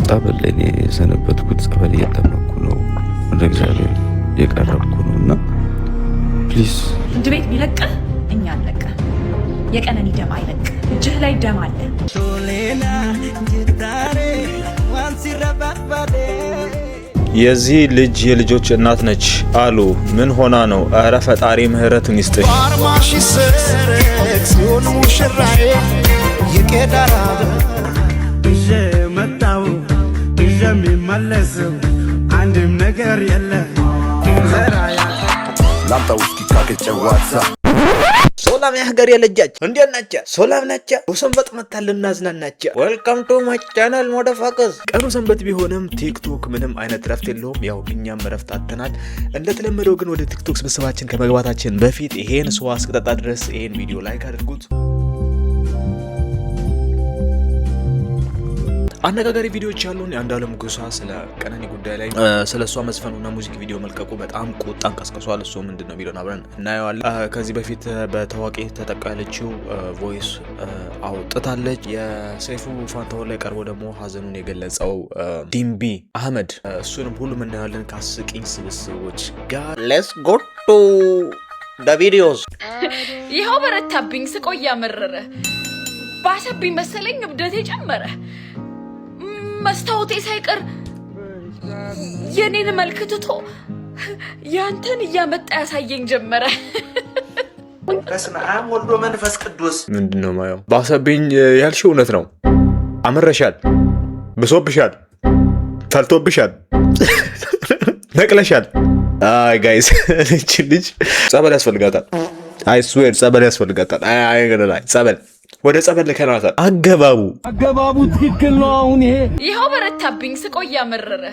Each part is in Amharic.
ጸበል ላይ የሰነበትኩት ጸበል እየጠመኩ ነው፣ ወደ እግዚአብሔር የቀረብኩ ነው እና ፕሊዝ ፍርድ ቤት ቢለቅህ እኛ አለቀ። የቀነኒ ደም አይለቅ፣ እጅህ ላይ ደም አለ። የዚህ ልጅ የልጆች እናት ነች አሉ። ምን ሆና ነው? እረ ፈጣሪ ምህረቱን ይስጥሽ። መጣው የሚመለሰው አንድም ነገር የለ። ሰላም የሀገር የልጆች እንዴት ናቸው? ሰላም ናቸው? ሰንበት መጣልን እናዝናናቸው። ዌልካም ቱ ማይ ቻናል ሞደፋከስ። ቀኑ ሰንበት ቢሆንም ቲክቶክ ምንም አይነት ረፍት የለውም። ያው እኛም ረፍት አጥተናል። እንደተለመደው ግን ወደ ቲክቶክ ስብስባችን ከመግባታችን በፊት ይሄን ሰዋ እስከጠጣ ድረስ ይሄን ቪዲዮ ላይክ አድርጉት። አነጋጋሪ ቪዲዮዎች ያሉን የአንዱዓለም ጎሳ ስለ ቀነኒ ጉዳይ ላይ ስለ እሷ መስፈኑና ሙዚክ ቪዲዮ መልቀቁ በጣም ቁጣን ቀስቅሷል። እሱ ምንድነው የሚለውን አብረን እናየዋለን። ከዚህ በፊት በታዋቂ ተጠቃለችው ቮይስ አውጥታለች። የሰይፉ ፋንታሁን ላይ ቀርቦ ደግሞ ሀዘኑን የገለጸው ዲምቢ አህመድ፣ እሱንም ሁሉም እናየዋለን ከአስቂኝ ስብስቦች ጋር። ሌትስ ጎ ቱ ደ ቪዲዮስ። ይኸው በረታብኝ፣ ስቆይ ያመረረ ባሰብኝ መሰለኝ፣ እብደቴ ጨመረ። መስታወቴ ሳይቀር የኔን መልክ ትቶ ያንተን እያመጣ ያሳየኝ ጀመረ። በስመ አብ ወልድ ወመንፈስ ቅዱስ። ምንድነው ማየው? ባሰብኝ ያልሽው እውነት ነው። አምረሻል፣ ብሶብሻል፣ ፈልቶብሻል፣ ነቅለሻል። አይ ጋይስ እቺ ልጅ ጸበል ያስፈልጋታል። አይ ስዌር ጸበል ያስፈልጋታል። አይ ገና ጸበል ወደ ጸበል ልከናታል። አገባቡ ትክክል ነው። አሁን ይኸው በረታብኝ፣ ስቆይ ያመረረ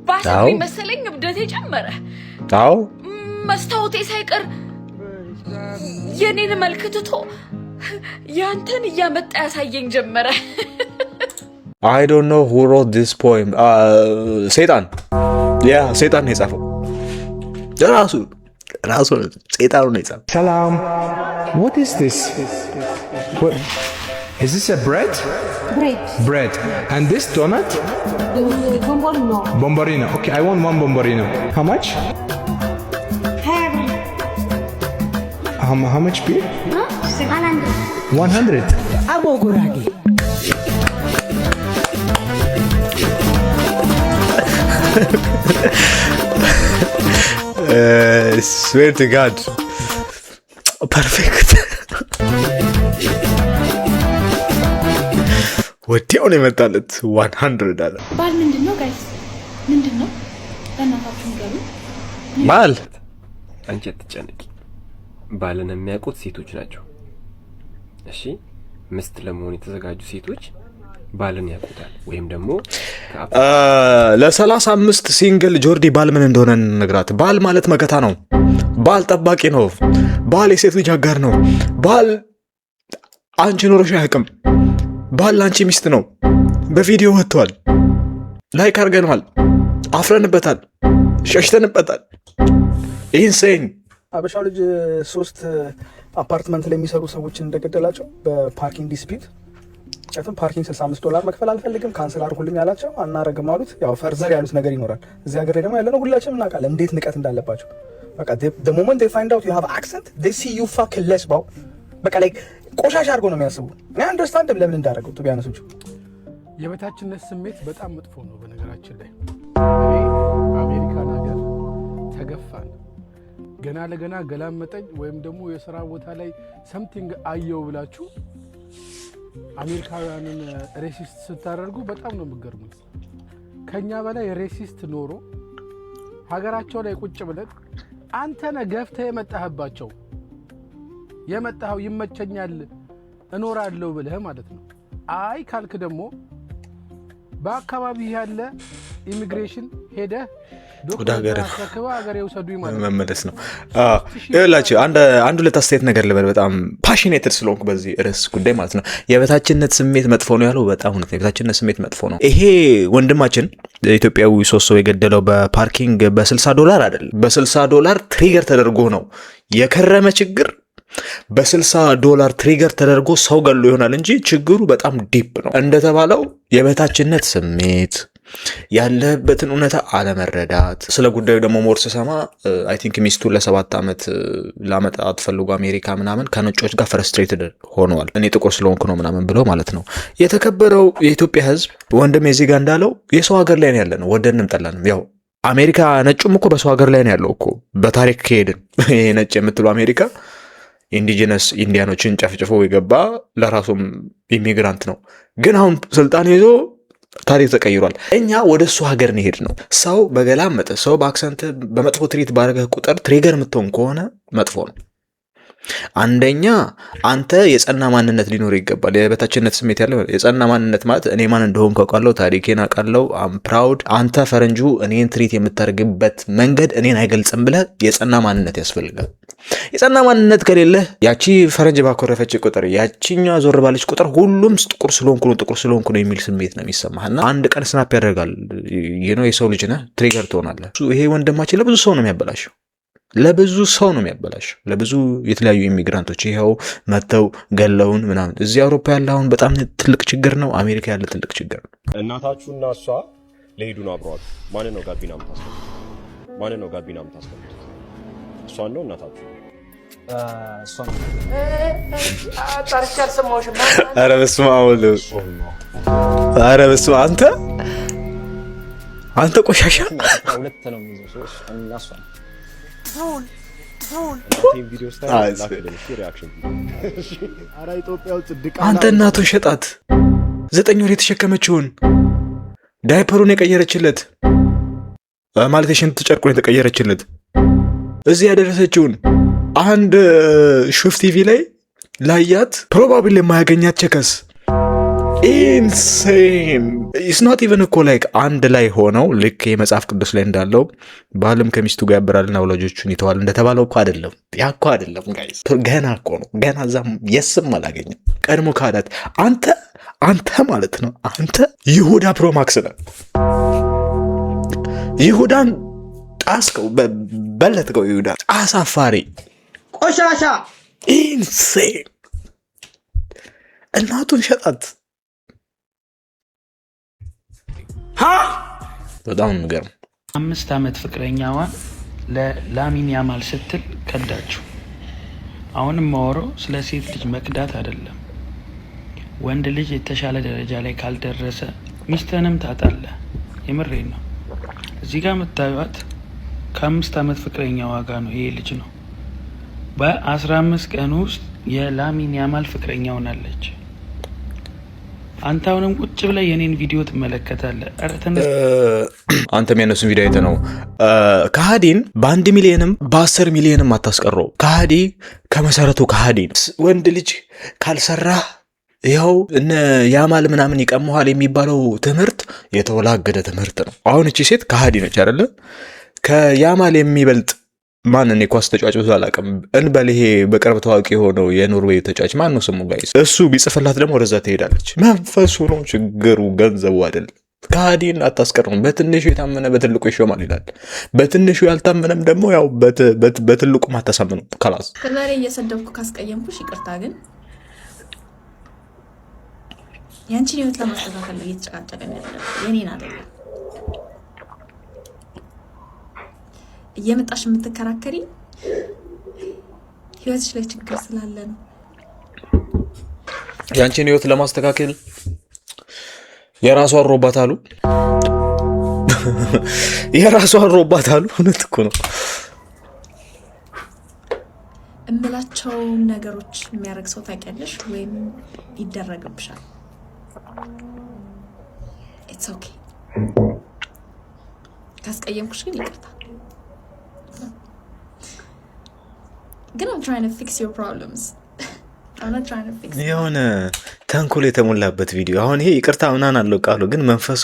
ባሰብኝ መሰለኝ፣ እብደቴ ጨመረ። አዎ መስታወቴ ሳይቀር የኔን መልክ ትቶ ያንተን እያመጣ ያሳየኝ ጀመረ። I don't know who wrote this poem. ሰይጣን ሰይጣን ነው የጻፈው። ራሱ ሰይጣን ነው የጻፈው። ሰላም What is this? What? Is this a bread? Bread. And this donut? Bombolino. Bombolino. Okay, I want one bombolino. How much? How much beer? 100. Amoguragi. Swear to God. ፐርፌክት ወዲያው ነው የመጣለት 100 አለ። ባል ምንድነው ጋይስ? ምንድነው? ለናታችሁ ንገሩ። ባል አንቺ አትጨነቂ። ባልን የሚያውቁት ሴቶች ናቸው። እሺ ምስት ለመሆን የተዘጋጁ ሴቶች ባልን ያውቁታል። ወይም ደግሞ ለ35 ሲንግል ጆርዲ ባል ምን እንደሆነ ነግራት። ባል ማለት መከታ ነው። ባል ጠባቂ ነው። ባል የሴት ልጅ አጋር ነው። ባል አንቺ ኖሮሽ አያውቅም። ባል አንቺ ሚስት ነው። በቪዲዮ ወጥቷል። ላይክ አድርገናል፣ አፍረንበታል፣ ሸሽተንበታል። ኢንሴን አበሻው ልጅ 3 አፓርትመንት ላይ የሚሰሩ ሰዎችን እንደገደላቸው በፓርኪንግ ዲስፒት ጨፍን ፓርኪንግ $65 መክፈል አልፈልግም ካንሰል አድርጉልኝ ያላቸው አናረግም አሉት። ያው ፈርዘር ያሉት ነገር ይኖራል። እዚህ ሀገር ላይ ደግሞ ያለነው ሁላችንም እናውቃለን እንዴት ንቀት እንዳለባቸው። በቃ the moment they find out you have accent they see you fucking less bro በቃ ላይ ቆሻሻ አድርገው ነው የሚያስቡ። እኔ አንደርስታንድ ለምን እንዳደረገው ቢያነሱት። የበታችነት ስሜት በጣም መጥፎ ነው። በነገራችን ላይ አሜሪካን ሀገር ተገፋን፣ ገና ለገና ገላመጠኝ ወይም ደግሞ የሥራ ቦታ ላይ ሰምቲንግ አየው ብላችሁ አሜሪካውያንን ሬሲስት ስታደርጉ በጣም ነው የምትገርሙት። ከኛ በላይ ሬሲስት ኖሮ ሀገራቸው ላይ ቁጭ ብለን አንተ ነህ ገፍተህ የመጣህባቸው የመጣው ይመቸኛል እኖራለሁ ብለህ ማለት ነው። አይ ካልክ ደግሞ በአካባቢ ያለ ኢሚግሬሽን ሄደህ ወደ ሀገር ይወሰዱኝ ማለት መመለስ ነው። ይኸውላችሁ አንድ ሁለት አስተያየት ነገር ልበል። በጣም ፓሽኔትድ ስለሆንኩ በዚህ ርዕስ ጉዳይ ማለት ነው። የበታችነት ስሜት መጥፎ ነው ያለው በጣም እውነት ነው። የበታችነት ስሜት መጥፎ ነው። ይሄ ወንድማችን ኢትዮጵያዊ 3 ሰው የገደለው በፓርኪንግ $60 አይደለም፣ $60 ትሪገር ተደርጎ ነው። የከረመ ችግር በ$60 ትሪገር ተደርጎ ሰው ገሎ ይሆናል እንጂ ችግሩ በጣም ዲፕ ነው። እንደተባለው የበታችነት ስሜት፣ ያለበትን እውነታ አለመረዳት። ስለ ጉዳዩ ደግሞ ሞር ስሰማ አይ ቲንክ ሚስቱ ለ7 ዓመት ላመጣት ፈልጎ አሜሪካ ምናምን ከነጮች ጋር ፍረስትሬትድ ሆነዋል። እኔ ጥቁር ስለሆንኩ ነው ምናምን ብለው ማለት ነው። የተከበረው የኢትዮጵያ ሕዝብ ወንድም የዚህ ጋር እንዳለው የሰው ሀገር ላይ ነው ያለ ነው፣ ወደንም ጠላንም። ያው አሜሪካ ነጩም እኮ በሰው ሀገር ላይ ነው ያለው እኮ። በታሪክ ከሄድን ይሄ ነጭ የምትለው አሜሪካ ኢንዲጂነስ ኢንዲያኖችን ጨፍጭፎ የገባ ለራሱም ኢሚግራንት ነው። ግን አሁን ስልጣን ይዞ ታሪክ ተቀይሯል። እኛ ወደ እሱ ሀገር እንሄድ ነው። ሰው በገላመጠ ሰው በአክሰንት በመጥፎ ትሪት ባረገ ቁጥር ትሪገር የምትሆን ከሆነ መጥፎ ነው። አንደኛ አንተ የጸና ማንነት ሊኖር ይገባል። የበታችነት ስሜት ያለው የጸና ማንነት ማለት እኔ ማን እንደሆንኩ አውቃለሁ፣ ታሪኬን አውቃለሁ፣ አም ፕራውድ። አንተ ፈረንጁ እኔን ትሪት የምታደርግበት መንገድ እኔን አይገልጽም ብለህ የጸና ማንነት ያስፈልጋል። የጸና ማንነት ከሌለህ ያቺ ፈረንጅ ባኮረፈች ቁጥር ያቺኛ ዞር ባለች ቁጥር ሁሉም ጥቁር ስለሆንኩ ነው የሚል ስሜት ነው የሚሰማህና አንድ ቀን ስናፕ ያደርጋል። የሰው ልጅ ነህ፣ ትሪገር ትሆናለህ። ይሄ ወንድማችን ለብዙ ሰው ነው የሚያበላሸው። ለብዙ የተለያዩ ኢሚግራንቶች ይኸው መተው ገለውን ምናምን። እዚህ አውሮፓ ያለ አሁን በጣም ትልቅ ችግር ነው። አሜሪካ ያለ ትልቅ ችግር ነው። እናታችሁና እሷ ለሄዱ ነው አብረዋት። ማንን ነው ጋቢና የምታስቀምጡት? እሷን ነው እናታችሁ? ኧረ በስመ አብ! ኧረ በስመ አብ! አንተ ቆሻሻ! አንተ እናቱን ሸጣት፣ 9 ወር የተሸከመችውን ዳይፐሩን የቀየረችለት ማለት የሽንት ጨርቁን የተቀየረችለት እዚህ ያደረሰችውን አንድ ሹፍ ቲቪ ላይ ላያት ፕሮባብሊ የማያገኛት ቸከስ ኢንሴን ኢትስ ኖት ኢቨን እኮ ላይክ አንድ ላይ ሆነው ልክ የመጽሐፍ ቅዱስ ላይ እንዳለው ባልም ከሚስቱ ጋር ያበራልና ወላጆቹን ይተዋል እንደተባለው እኮ አይደለም። ያ እኮ አይደለም ጋይስ፣ ገና እኮ ነው። ገና እዛም የስም አላገኘም። ቀድሞ ካዳት አንተ ማለት ነው። አንተ ይሁዳ ፕሮማክስ ነህ። ይሁዳን ጣስከው፣ በለትከው። ይሁዳ አሳፋሪ ቆሻሻ ኢንሴን እናቱን ሸጣት። በጣም የሚገርም 5 ዓመት ፍቅረኛዋን ለላሚን ያማል ስትል ከዳችሁ። አሁንም ማወራው ስለ ሴት ልጅ መክዳት አይደለም። ወንድ ልጅ የተሻለ ደረጃ ላይ ካልደረሰ ሚስትንም ታጣለህ። የምሬን ነው። እዚህ ጋር የምታዩት ከ5 ዓመት ፍቅረኛዋ ጋር ነው። ይሄ ልጅ ነው በ15 ቀን ውስጥ የላሚን ያማል ፍቅረኛ ሆናለች። አንተ አሁንም ቁጭ ብለህ የኔን ቪዲዮ ትመለከታለህ። አንተም የነሱን ቪዲዮ አይተህ ነው ከሃዲን በ1 ሚሊዮንም በ10 ሚሊዮንም አታስቀረው። ከሃዲ ከመሰረቱ ከሃዲ ነው። ወንድ ልጅ ካልሰራህ ይኸው እነ ያማል ምናምን ይቀመዋል የሚባለው ትምህርት የተወላገደ ትምህርት ነው። አሁን እቺ ሴት ከሃዲ ነች አይደለ? ከያማል የሚበልጥ ማንን የኳስ ተጫዋች ብዙ አላውቅም እንበል። ይሄ በቅርብ ታዋቂ የሆነው የኖርዌይ ተጫዋች ማን ነው ስሙ ጋይስ? እሱ ቢጽፍላት ደግሞ ወደዛ ትሄዳለች። መንፈሱ ነው ችግሩ፣ ገንዘቡ አይደል። ከሃዲን አታስቀርም። በትንሹ የታመነ በትልቁ ይሾማል ይላል። በትንሹ ያልታመነም ደግሞ ያው በትልቁ ማታሳምኑ ከላስ። ከዛሬ እየሰደብኩ ካስቀየምኩሽ ይቅርታ፣ ግን ያንቺን ህይወት ለማስተካከል ነው እየተጨቃጨቀን ያለው፣ የኔን አይደለም። እየመጣሽ የምትከራከሪ ህይወትሽ ላይ ችግር ስላለ ነው። ያንቺን ህይወት ለማስተካከል የራሷ አሮባት አሉ የራሷ አሮባት አሉ። እውነት እኮ ነው። እምላቸው ነገሮች የሚያደርግ ሰው ታውቂያለሽ ወይም ይደረግብሻል። ኢትስ ኦኬ። ካስቀየምኩሽ ግን ይቅርታ። ግን I'm trying to fix your problems. I'm not trying to fix them. የሆነ ተንኮል የተሞላበት ቪዲዮ። አሁን ይሄ ይቅርታ ምናምን አለው ቃሉ፣ ግን መንፈሱ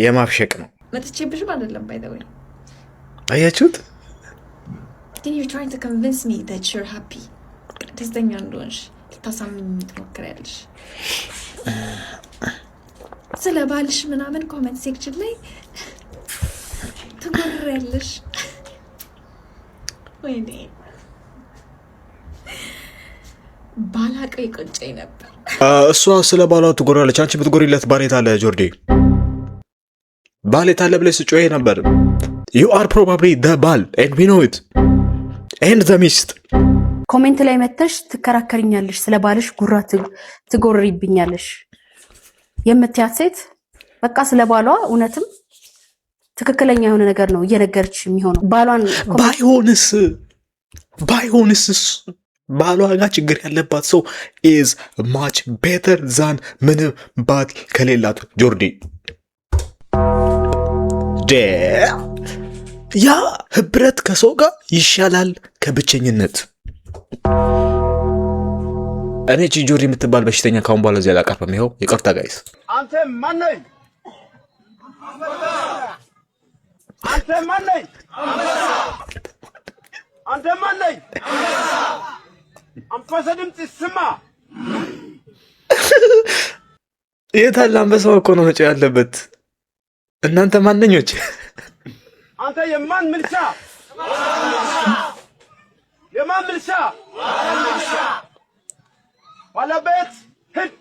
የማብሸቅ ነው። መጥቼብሽም አይደለም by the way. አያችሁት? Then you're trying to convince me that you're happy. ደስተኛ እንደሆንሽ ልታሳምኝ ትሞክሪያለሽ። ስለ ባልሽ ምናምን ኮሜንት ሴክሽን ላይ ትጎርሪያለሽ። ወይኔ ባላቀው ይቆጨኝ ነበር። እሷ ስለ ባሏ ትጎራለች። አንቺ ብትጎሪለት ባሌት አለ ጆርዲ ባሌት አለ ብለሽ ስጮሄ ነበር። you are probably the ባል and we know it and the ሚስት። ኮሜንት ላይ መተሽ ትከራከሪኛለሽ፣ ስለ ባልሽ ጉራ ትጎርሪብኛለሽ የምትያት ሴት በቃ ስለ ባሏ እውነትም ትክክለኛ የሆነ ነገር ነው እየነገረች የሚሆነው። ባሏን ባይሆንስ ባሏ ጋር ችግር ያለባት ሰው is much better than ምንም ባት ከሌላት ጆርዲ ያ ህብረት ከሰው ጋር ይሻላል ከብቸኝነት። እኔ ጆርዲ የምትባል በሽተኛ ካሁን በኋላ እዚህ አላቀርብም። ይኸው ይቅርታ ጋይስ። አንተ ማን ነህ? አንተ ማን ነህ? አንተ ማን ነህ? አንበሳ ድምፅ ይስማ። የታለ አንበሳው እኮ ነው መጮህ ያለበት። እናንተ ማንኞች? አንተ የማን ምልሻ? የማን ምልሻ? ባለቤት ሂድ።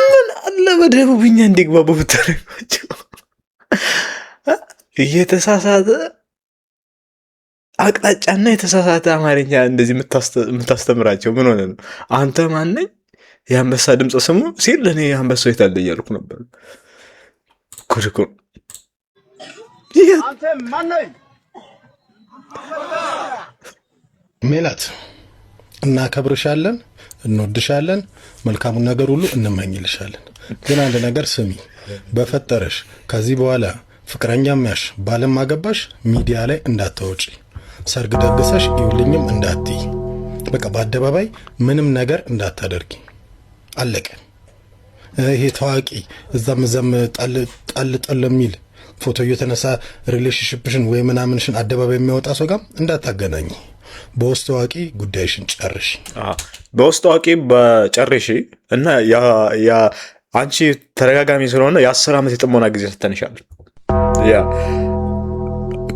ምን አለ በደቡብኛ እንዲግባቡ ብታረጓቸው። እየተሳሳተ አቅጣጫና የተሳሳተ አማርኛ እንደዚህ የምታስተምራቸው ምን ሆነ ነው? አንተ ማነኝ የአንበሳ ድምፅ ስሙ ሲል እኔ የአንበሳው የታለ እያልኩ ነበር። ኩርኩ አንተ ማነኝ? ሜላት እናከብርሻለን፣ እንወድሻለን፣ መልካሙን ነገር ሁሉ እንመኝልሻለን። ግን አንድ ነገር ስሚ፣ በፈጠረሽ ከዚህ በኋላ ፍቅረኛም ያሽ ባለም አገባሽ ሚዲያ ላይ እንዳታወጪ፣ ሰርግ ደግሰሽ ይውልኝም እንዳትይ፣ በቃ በአደባባይ ምንም ነገር እንዳታደርጊ። አለቀ። ይሄ ታዋቂ እዛም ጣል የሚል ፎቶ እየተነሳ ሪሌሽንሽፕሽን ወይ ምናምንሽን አደባባይ የሚያወጣ ሰው ጋር እንዳታገናኝ። በውስጥ ታዋቂ ጉዳይሽን ጨርሽ። በውስጥ ታዋቂ በጨርሽ እና አንቺ ተደጋጋሚ ስለሆነ የ10 ዓመት የጥሞና ጊዜ ሰተንሻል። ያ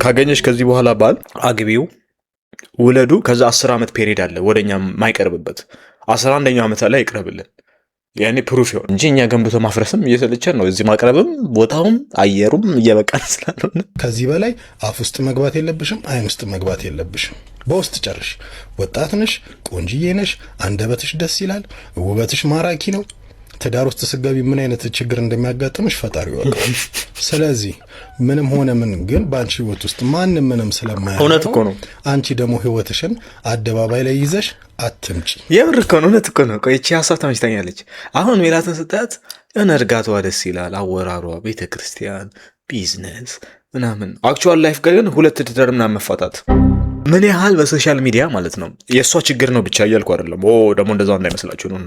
ካገኘሽ ከዚህ በኋላ ባል አግቢው፣ ውለዱ። ከዛ 10 ዓመት ፔሪድ አለ ወደኛ ማይቀርብበት 11ኛው ዓመት ላይ ይቅረብልን። ያኔ ፕሩፍ ይሆን እንጂ እኛ ገንብቶ ማፍረስም እየሰለቸን ነው። እዚህ ማቅረብም ቦታውም አየሩም እየበቃን ስላልሆነ ከዚህ በላይ አፍ ውስጥ መግባት የለብሽም፣ አይን ውስጥ መግባት የለብሽም። በውስጥ ጨርሽ። ወጣት ነሽ፣ ቆንጅዬ ነሽ፣ አንደበትሽ ደስ ይላል፣ ውበትሽ ማራኪ ነው። ትዳር ውስጥ ስገቢ ምን አይነት ችግር እንደሚያጋጥምሽ ፈጣሪ ያውቃል። ስለዚህ ምንም ሆነ ምን ግን በአንቺ ህይወት ውስጥ ማንም ምንም ስለማያውቅ እውነት እኮ ነው። አንቺ ደግሞ ህይወትሽን አደባባይ ላይ ይዘሽ አትምጪ። የምር እኮ ነው። እውነት እኮ ነው። ቆይ እቺ ሀሳብ ተመችታኛለች። አሁን ሜላትን ስታያት የሆነ እርጋቷ ደስ ይላል፣ አወራሯ፣ ቤተክርስቲያን፣ ቢዝነስ ምናምን። አክቹዋል ላይፍ ግን ሁለት ትዳር ምናምን መፋታት ምን ያህል በሶሻል ሚዲያ ማለት ነው የእሷ ችግር ነው ብቻ እያልኩ አይደለም። ደግሞ እንደዛው እንዳይመስላችሁ ነው።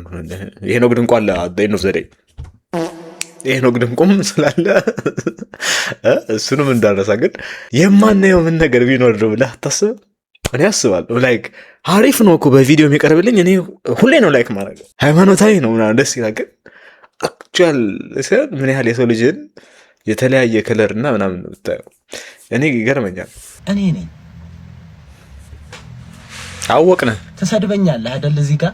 ይሄ ነው ግድንቋ አለ አደይኖ ዘዴ ይሄ ነው ግድንቁም ስላለ እሱንም እንዳረሳ ግን የማናየው ምን ነገር ቢኖር ነው ብለህ አታስብም? እኔ አስባለሁ። ላይክ አሪፍ ነው እኮ በቪዲዮ የሚቀርብልኝ እኔ ሁሌ ነው ላይክ ማድረግ ሃይማኖታዊ ነው ምናምን ደስ ይላል። ግን አክቹዋል ምን ያህል የሰው ልጅን የተለያየ ከለር እና ምናምን ብታየው እኔ ይገርመኛል። እኔ ነኝ አወቅነ ተሰድበኛለህ አይደል? እዚህ ጋር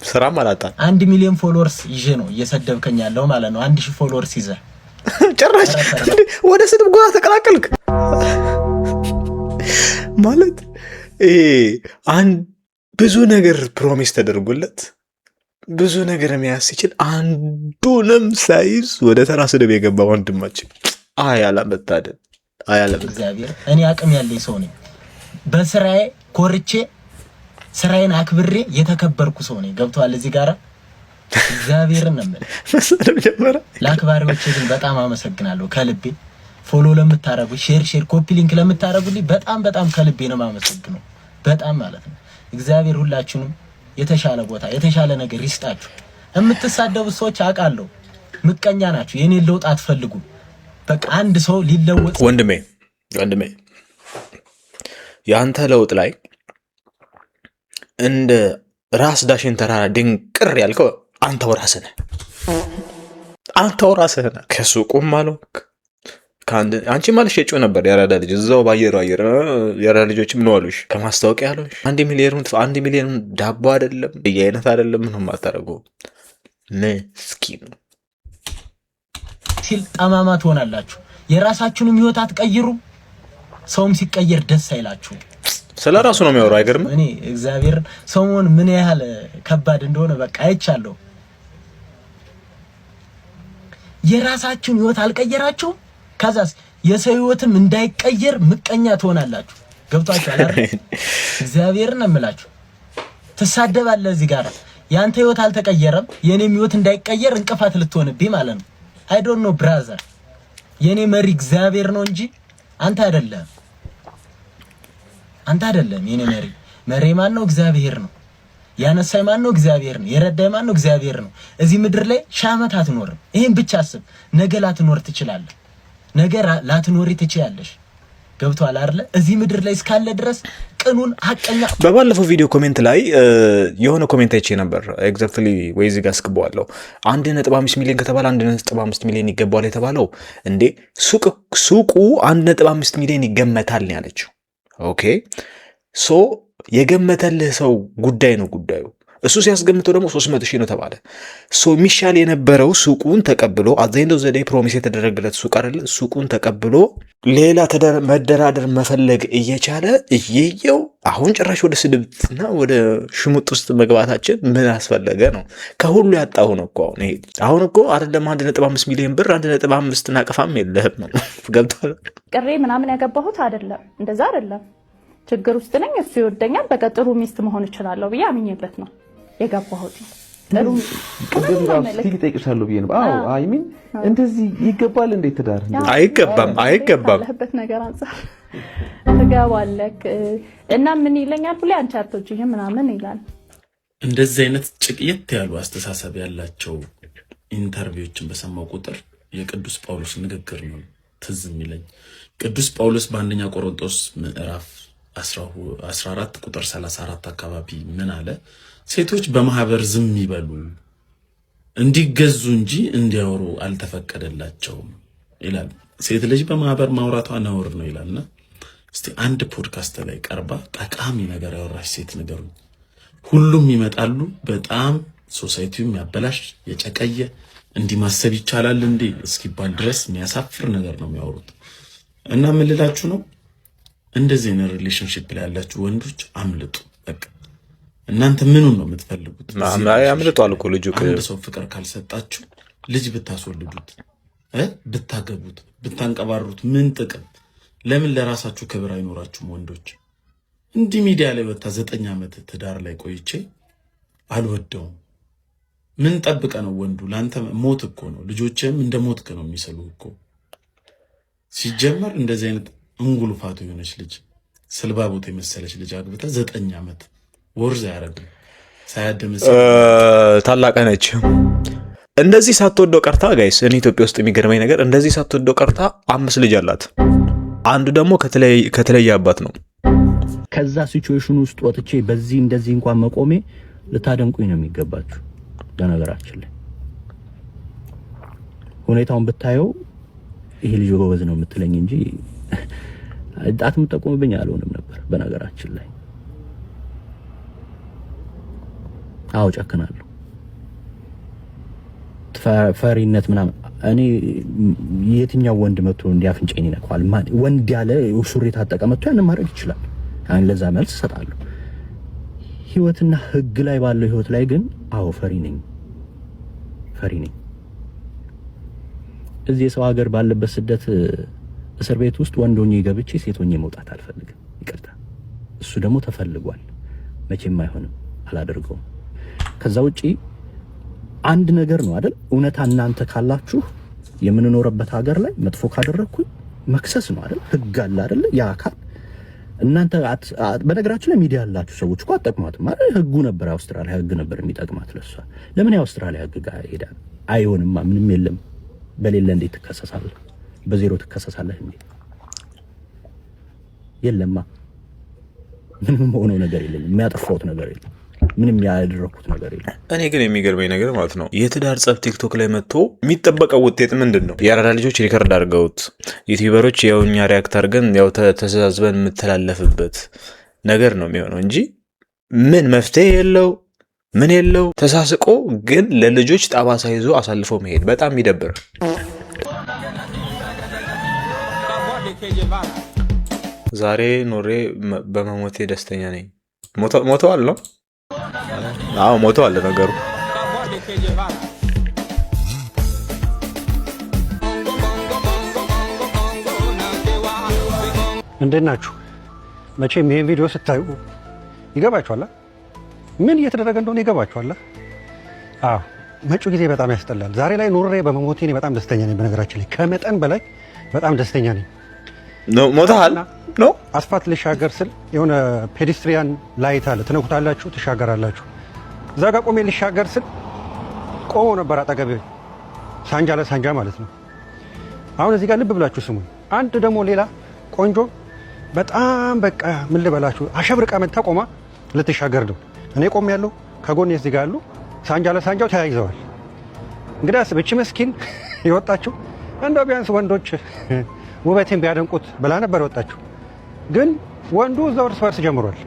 ስራም አላጣን 1 ሚሊዮን ፎሎወርስ ይዤ ነው እየሰደብከኝ ያለው ማለት ነው። 1000 ፎሎወርስ ይዘህ ጭራሽ ወደ ስድብ ጎራ ተቀላቀልክ ማለት ብዙ ነገር ፕሮሚስ ተደርጎለት ብዙ ነገር የሚያስ ይችል አንዱንም ሳይዝ ወደ ተራ ስድብ የገባ ወንድማችን አያለመታደል እግዚአብሔር። እኔ አቅም ያለኝ ሰው ነኝ። በስራዬ ኮርቼ ስራዬን አክብሬ የተከበርኩ ሰው ነኝ። ገብቷል? እዚህ ጋራ እግዚአብሔርን ነው ማለት ለአክባሪዎቼ ግን በጣም አመሰግናለሁ ከልቤ። ፎሎ ለምታረጉ፣ ሼር ኮፒ ሊንክ ለምታረጉልኝ በጣም ከልቤ ነው የማመሰግነው። በጣም ማለት ነው። እግዚአብሔር ሁላችሁንም የተሻለ ቦታ የተሻለ ነገር ይስጣችሁ። የምትሳደቡ ሰዎች አውቃለሁ ምቀኛ ናችሁ። የኔ ለውጥ አትፈልጉ። በቃ አንድ ሰው ሊለወጥ ወንድሜ ያንተ ለውጥ ላይ እንደ ራስ ዳሽን ተራራ ድንቅር ያልከው አንተው ራስህ ነህ። ከሱቁም አልወክ አንቺ ማለት ሸጮ ነበር ያራዳ ልጅ እዛው ባየሩ አየር ያራዳ ልጆች ምን ዋሉሽ? ከማስታወቂያ ያለሽ 1 ሚሊዮን ዳቦ አይደለም በየአይነት አይደለም ምንም አታረጉ ምስኪን ሲል ጠማማ ትሆናላችሁ። የራሳችሁንም ህይወት አትቀይሩ። ሰውም ሲቀየር ደስ አይላችሁ። ስለራሱ ነው የሚያወራው። አይገርም? እኔ እግዚአብሔር ሰሞን ምን ያህል ከባድ እንደሆነ በቃ አይቻለሁ። የራሳችሁን ህይወት አልቀየራችሁ፣ ከዛስ የሰው ህይወትም እንዳይቀየር ምቀኛ ትሆናላችሁ። ገብቷችኋል አይደል? እግዚአብሔርን እምላችሁ ትሳደባለህ እዚህ ጋር ያንተ ህይወት አልተቀየረም፣ የኔም ህይወት እንዳይቀየር እንቅፋት ልትሆንብኝ ማለት ነው። አይ ዶንት ኖ ብራዘር፣ የኔ መሪ እግዚአብሔር ነው እንጂ አንተ አይደለም። አንተ አይደለም የኔ መሪ ማን ነው? እግዚአብሔር ነው። ያነሳይ ማን ነው? እግዚአብሔር ነው። የረዳይ ማን ነው? እግዚአብሔር ነው። እዚህ ምድር ላይ ሺህ ዓመት አትኖርም። ይሄን ብቻ አስብ። ነገ ላትኖር ትችላለህ። ነገ ላትኖሪ ትችያለሽ። ገብቷል አይደል? እዚህ ምድር ላይ እስካለ ድረስ ቅኑን ሐቀኛ። በባለፈው ቪዲዮ ኮሜንት ላይ የሆነ ኮሜንት አይቼ ነበር። ኤግዛክትሊ ወይ እዚህ ጋር አስገባዋለሁ። 1.5 ሚሊዮን ከተባለ 1.5 ሚሊዮን ይገባዋል የተባለው እንዴ? ሱቁ 1.5 ሚሊዮን ይገመታል ነው ያለችው። ኦኬ ሶ የገመተልህ ሰው ጉዳይ ነው ጉዳዩ። እሱ ሲያስገምተው ደግሞ 300,000 ነው ተባለ። ሶ የሚሻል የነበረው ሱቁን ተቀብሎ አዘይንዶ ዘዴ ፕሮሚስ የተደረገለት ሱቅ አይደል? ሱቁን ተቀብሎ ሌላ መደራደር መፈለግ እየቻለ እየየው አሁን ጭራሽ ወደ ስድብና ወደ ሽሙጥ ውስጥ መግባታችን ምን አስፈለገ ነው? ከሁሉ ያጣሁ ነው እኮ አሁን እኮ አይደለም 1.5 ሚሊዮን ብር 1.5 ናቀፋም የለህም ነው። ገብቷል? ቅሬ ምናምን ያገባሁት አይደለም፣ እንደዛ አይደለም። ችግር ውስጥ ነኝ፣ እሱ ይወደኛል፣ በቃ ጥሩ ሚስት መሆን እችላለሁ ብዬ አምኜበት ነው የገባሁት። ጥሩ ቅድም ራሱ ስቲል ጠይቅሻለሁ ብዬ ነው። አዎ አይ ሚን እንደዚህ ይገባል እንዴ? ትዳር አይገባም ያለህበት ነገር አንፃር ትገባለህ እና ምን ይለኛል ብለ አንቺ አትወጂኝም ምናምን ይላል። እንደዚህ አይነት ጭቅየት ያሉ አስተሳሰብ ያላቸው ኢንተርቪዎችን በሰማው ቁጥር የቅዱስ ጳውሎስ ንግግር ነው ትዝ የሚለኝ። ቅዱስ ጳውሎስ በአንደኛ ቆሮንቶስ ምዕራፍ 14 ቁጥር 34 አካባቢ ምን አለ? ሴቶች በማህበር ዝም ይበሉ እንዲገዙ እንጂ እንዲያወሩ አልተፈቀደላቸውም ይላል። ሴት ልጅ በማህበር ማውራቷ ነውር ነው ይላልና እስቲ አንድ ፖድካስት ላይ ቀርባ ጠቃሚ ነገር ያወራች ሴት ንገሩኝ። ሁሉም ይመጣሉ። በጣም ሶሳይቲው የሚያበላሽ የጨቀየ እንዲህ ማሰብ ይቻላል እንዴ እስኪባል ድረስ የሚያሳፍር ነገር ነው የሚያወሩት። እና ምን ልላችሁ ነው? እንደዚህ ነው ሪሌሽንሺፕ ላይ ያላችሁ ወንዶች አምልጡ። በቃ እናንተ ምኑን ነው የምትፈልጉት? አምልጧል እኮ ልጁ። አንድ ሰው ፍቅር ካልሰጣችሁ ልጅ ብታስወልዱት፣ ብታገቡት፣ ብታንቀባሩት ምን ጥቅም? ለምን ለራሳችሁ ክብር አይኖራችሁም ወንዶች? እንዲህ ሚዲያ ላይ ወጣ 9 ዓመት ትዳር ላይ ቆይቼ አልወደውም። ምን ጠብቀ ነው ወንዱ? ላንተ ሞት እኮ ነው። ልጆችም እንደ ሞትክ ነው የሚሰሉ እኮ። ሲጀመር እንደዚህ አይነት እንጉልፋቱ የሆነች ልጅ ስልባቦት የመሰለች ልጅ አግብታ 9 ዓመት ወርዝ ያረጋል ሳያደምስ ታላቅ ነች። እንደዚህ ሳትወደው ቀርታ ጋይስ፣ እኔ ኢትዮጵያ ውስጥ የሚገርመኝ ነገር እንደዚህ ሳትወደው ቀርታ 5 ልጅ አላት። አንዱ ደግሞ ከተለየ አባት ነው። ከዛ ሲቹዌሽን ውስጥ ወጥቼ በዚህ እንደዚህ እንኳን መቆሜ ልታደንቁኝ ነው የሚገባችሁ። በነገራችን ላይ ሁኔታውን ብታየው ይሄ ልጅ ጎበዝ ነው የምትለኝ እንጂ ጣት የምጠቁምብኝ አልሆንም ነበር። በነገራችን ላይ አዎ ጨክናለሁ። ፈሪነት ምናምን እኔ የትኛው ወንድ መጥቶ እንዲያፍንጨኝ ይነካዋል? ወንድ ያለ ሱሪ ታጠቀ መጥቶ ያንን ማድረግ ይችላል። አሁን ለዛ መልስ እሰጣለሁ። ህይወትና ህግ ላይ ባለው ህይወት ላይ ግን አዎ ፈሪ ነኝ። እዚህ የሰው ሀገር ባለበት ስደት እስር ቤት ውስጥ ወንድ ሆኜ ገብቼ ሴት ሆኜ መውጣት አልፈልግም። ይቅርታ፣ እሱ ደግሞ ተፈልጓል። መቼም አይሆንም፣ አላደርገውም። ከዛ ውጪ አንድ ነገር ነው አይደል? እውነታ እናንተ ካላችሁ የምንኖርበት ሀገር ላይ መጥፎ ካደረኩኝ መክሰስ ነው አይደል? ህግ አለ አይደል? ያ አካል እናንተ በነገራችን ላይ ሚዲያ ያላችሁ ሰዎች እኮ አጠቅማትም አይደል? ህጉ ነበር፣ አውስትራሊያ ህግ ነበር የሚጠቅማት ለሷ። ለምን የአውስትራሊያ ህግ ጋር ሄዳ? አይሆንማ፣ ምንም የለም። በሌለ እንዴት ትከሰሳለህ? በዜሮ ትከሰሳለህ እንዴ? የለማ፣ ምንም ሆኖ ነገር የለም። የሚያጠፋውት ነገር የለም። ምንም ያደረኩት ነገር የለም። እኔ ግን የሚገርመኝ ነገር ማለት ነው የትዳር ጸብ ቲክቶክ ላይ መጥቶ የሚጠበቀው ውጤት ምንድን ነው? የአራዳ ልጆች ሪከርድ አድርገውት ዩቲዩበሮች ያው እኛ ሪያክት አድርገን ያው ተዛዝበን የምተላለፍበት ነገር ነው የሚሆነው እንጂ ምን መፍትሄ የለው ምን የለው። ተሳስቆ ግን ለልጆች ጠባሳ ይዞ አሳልፎ መሄድ በጣም ይደብር። ዛሬ ኖሬ በመሞቴ ደስተኛ ነኝ። ሞተዋል ነው? አዎ ሞተዋል ነገሩ። እንዴት ናችሁ? መቼም ይሄን ቪዲዮ ስታዩ ይገባችኋል። ምን እየተደረገ እንደሆነ ይገባችኋል። አዎ መጪው ጊዜ በጣም ያስጠላል። ዛሬ ላይ ኖሬ በመሞቴ እኔ በጣም ደስተኛ ነኝ። በነገራችን ላይ ከመጠን በላይ በጣም ደስተኛ ነኝ። ሞተሃል ነው? አስፋልት ልሻገር ስል የሆነ ፔዲስትሪያን ላይት አለ፣ ትነኩታላችሁ፣ ትሻገራላችሁ። እዛ ጋር ቆሜ ልሻገር ስል ቆሞ ነበር አጠገቤ፣ ሳንጃ ለሳንጃ ማለት ነው። አሁን እዚህ ጋር ልብ ብላችሁ ስሙኝ። አንድ ደግሞ ሌላ ቆንጆ በጣም በቃ ምን ልበላችሁ አሸብርቃ መታ ቆማ ልትሻገር ነው። እኔ ቆሜ ያለው ከጎን እዚህ ጋር አሉ፣ ሳንጃ ለሳንጃው ተያይዘዋል። እንግዲህ አስብ፣ እቺ ምስኪን የወጣችው እንደው ቢያንስ ወንዶች ውበቴን ቢያደንቁት ብላ ነበር የወጣችው። ግን ወንዱ እዛው እርስ በርስ ጀምሯል።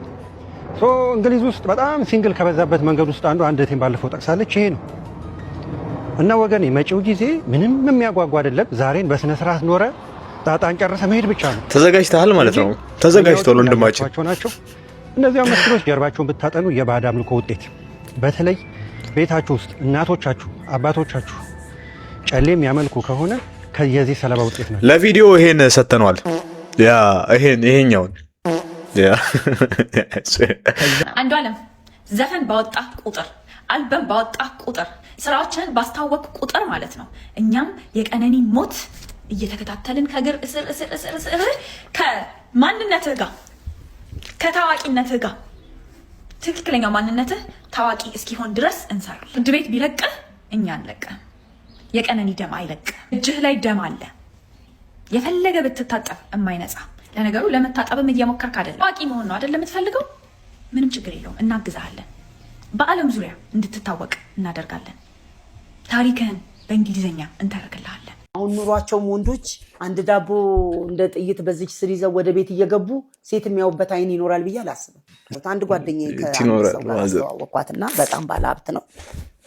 እንግሊዝ ውስጥ በጣም ሲንግል ከበዛበት መንገድ ውስጥ አንድ እህቴን ባለፈው ጠቅሳለች። ይሄ ነው እና ወገኔ መጪው ጊዜ ምንም የሚያጓጓ አይደለም። ዛሬን በስነ ስርዓት ኖረ ጣጣን ጨርሰ መሄድ ብቻ ነው። ተዘጋጅተሃል ማለት ነው። ተዘጋጅቷል ወንድማችን ናቸው እነዚያ መስሎች። ጀርባቸውን ብታጠኑ የባዕድ አምልኮ ውጤት። በተለይ ቤታችሁ ውስጥ እናቶቻችሁ አባቶቻችሁ ጨሌ የሚያመልኩ ከሆነ የዚህ ሰለባ ውጤት ነው። ለቪዲዮ ይሄን ሰተነዋል። ያ ይሄኛውን አንዱ አለም ዘፈን ባወጣ ቁጥር አልበም ባወጣ ቁጥር ስራዎችን ባስታወቅ ቁጥር ማለት ነው እኛም የቀነኒ ሞት እየተከታተልን ከግር እስር እስር እስር እስር ከማንነትህ ጋር ከታዋቂነትህ ጋር ትክክለኛ ማንነትህ ታዋቂ እስኪሆን ድረስ እንሰራለን። ፍርድ ቤት ቢለቅህ እኛ አንለቅህም። የቀነኒ ደም አይለቅህ። እጅህ ላይ ደም አለ። የፈለገ ብትታጠብ የማይነጻ ለነገሩ ለመታጠብም እየሞከርክ አይደለም። ታዋቂ መሆን ነው አይደለም የምትፈልገው? ምንም ችግር የለውም፣ እናግዛለን። በዓለም ዙሪያ እንድትታወቅ እናደርጋለን። ታሪክህን በእንግሊዝኛ እንተርክልሃለን። አሁን ኑሯቸውም ወንዶች አንድ ዳቦ እንደ ጥይት በዚች ስር ይዘው ወደ ቤት እየገቡ ሴት የሚያዩበት አይን ይኖራል ብዬ አላስብም። አንድ ጓደኛዬ ከአስተዋወቅኳትና በጣም ባለሀብት ነው።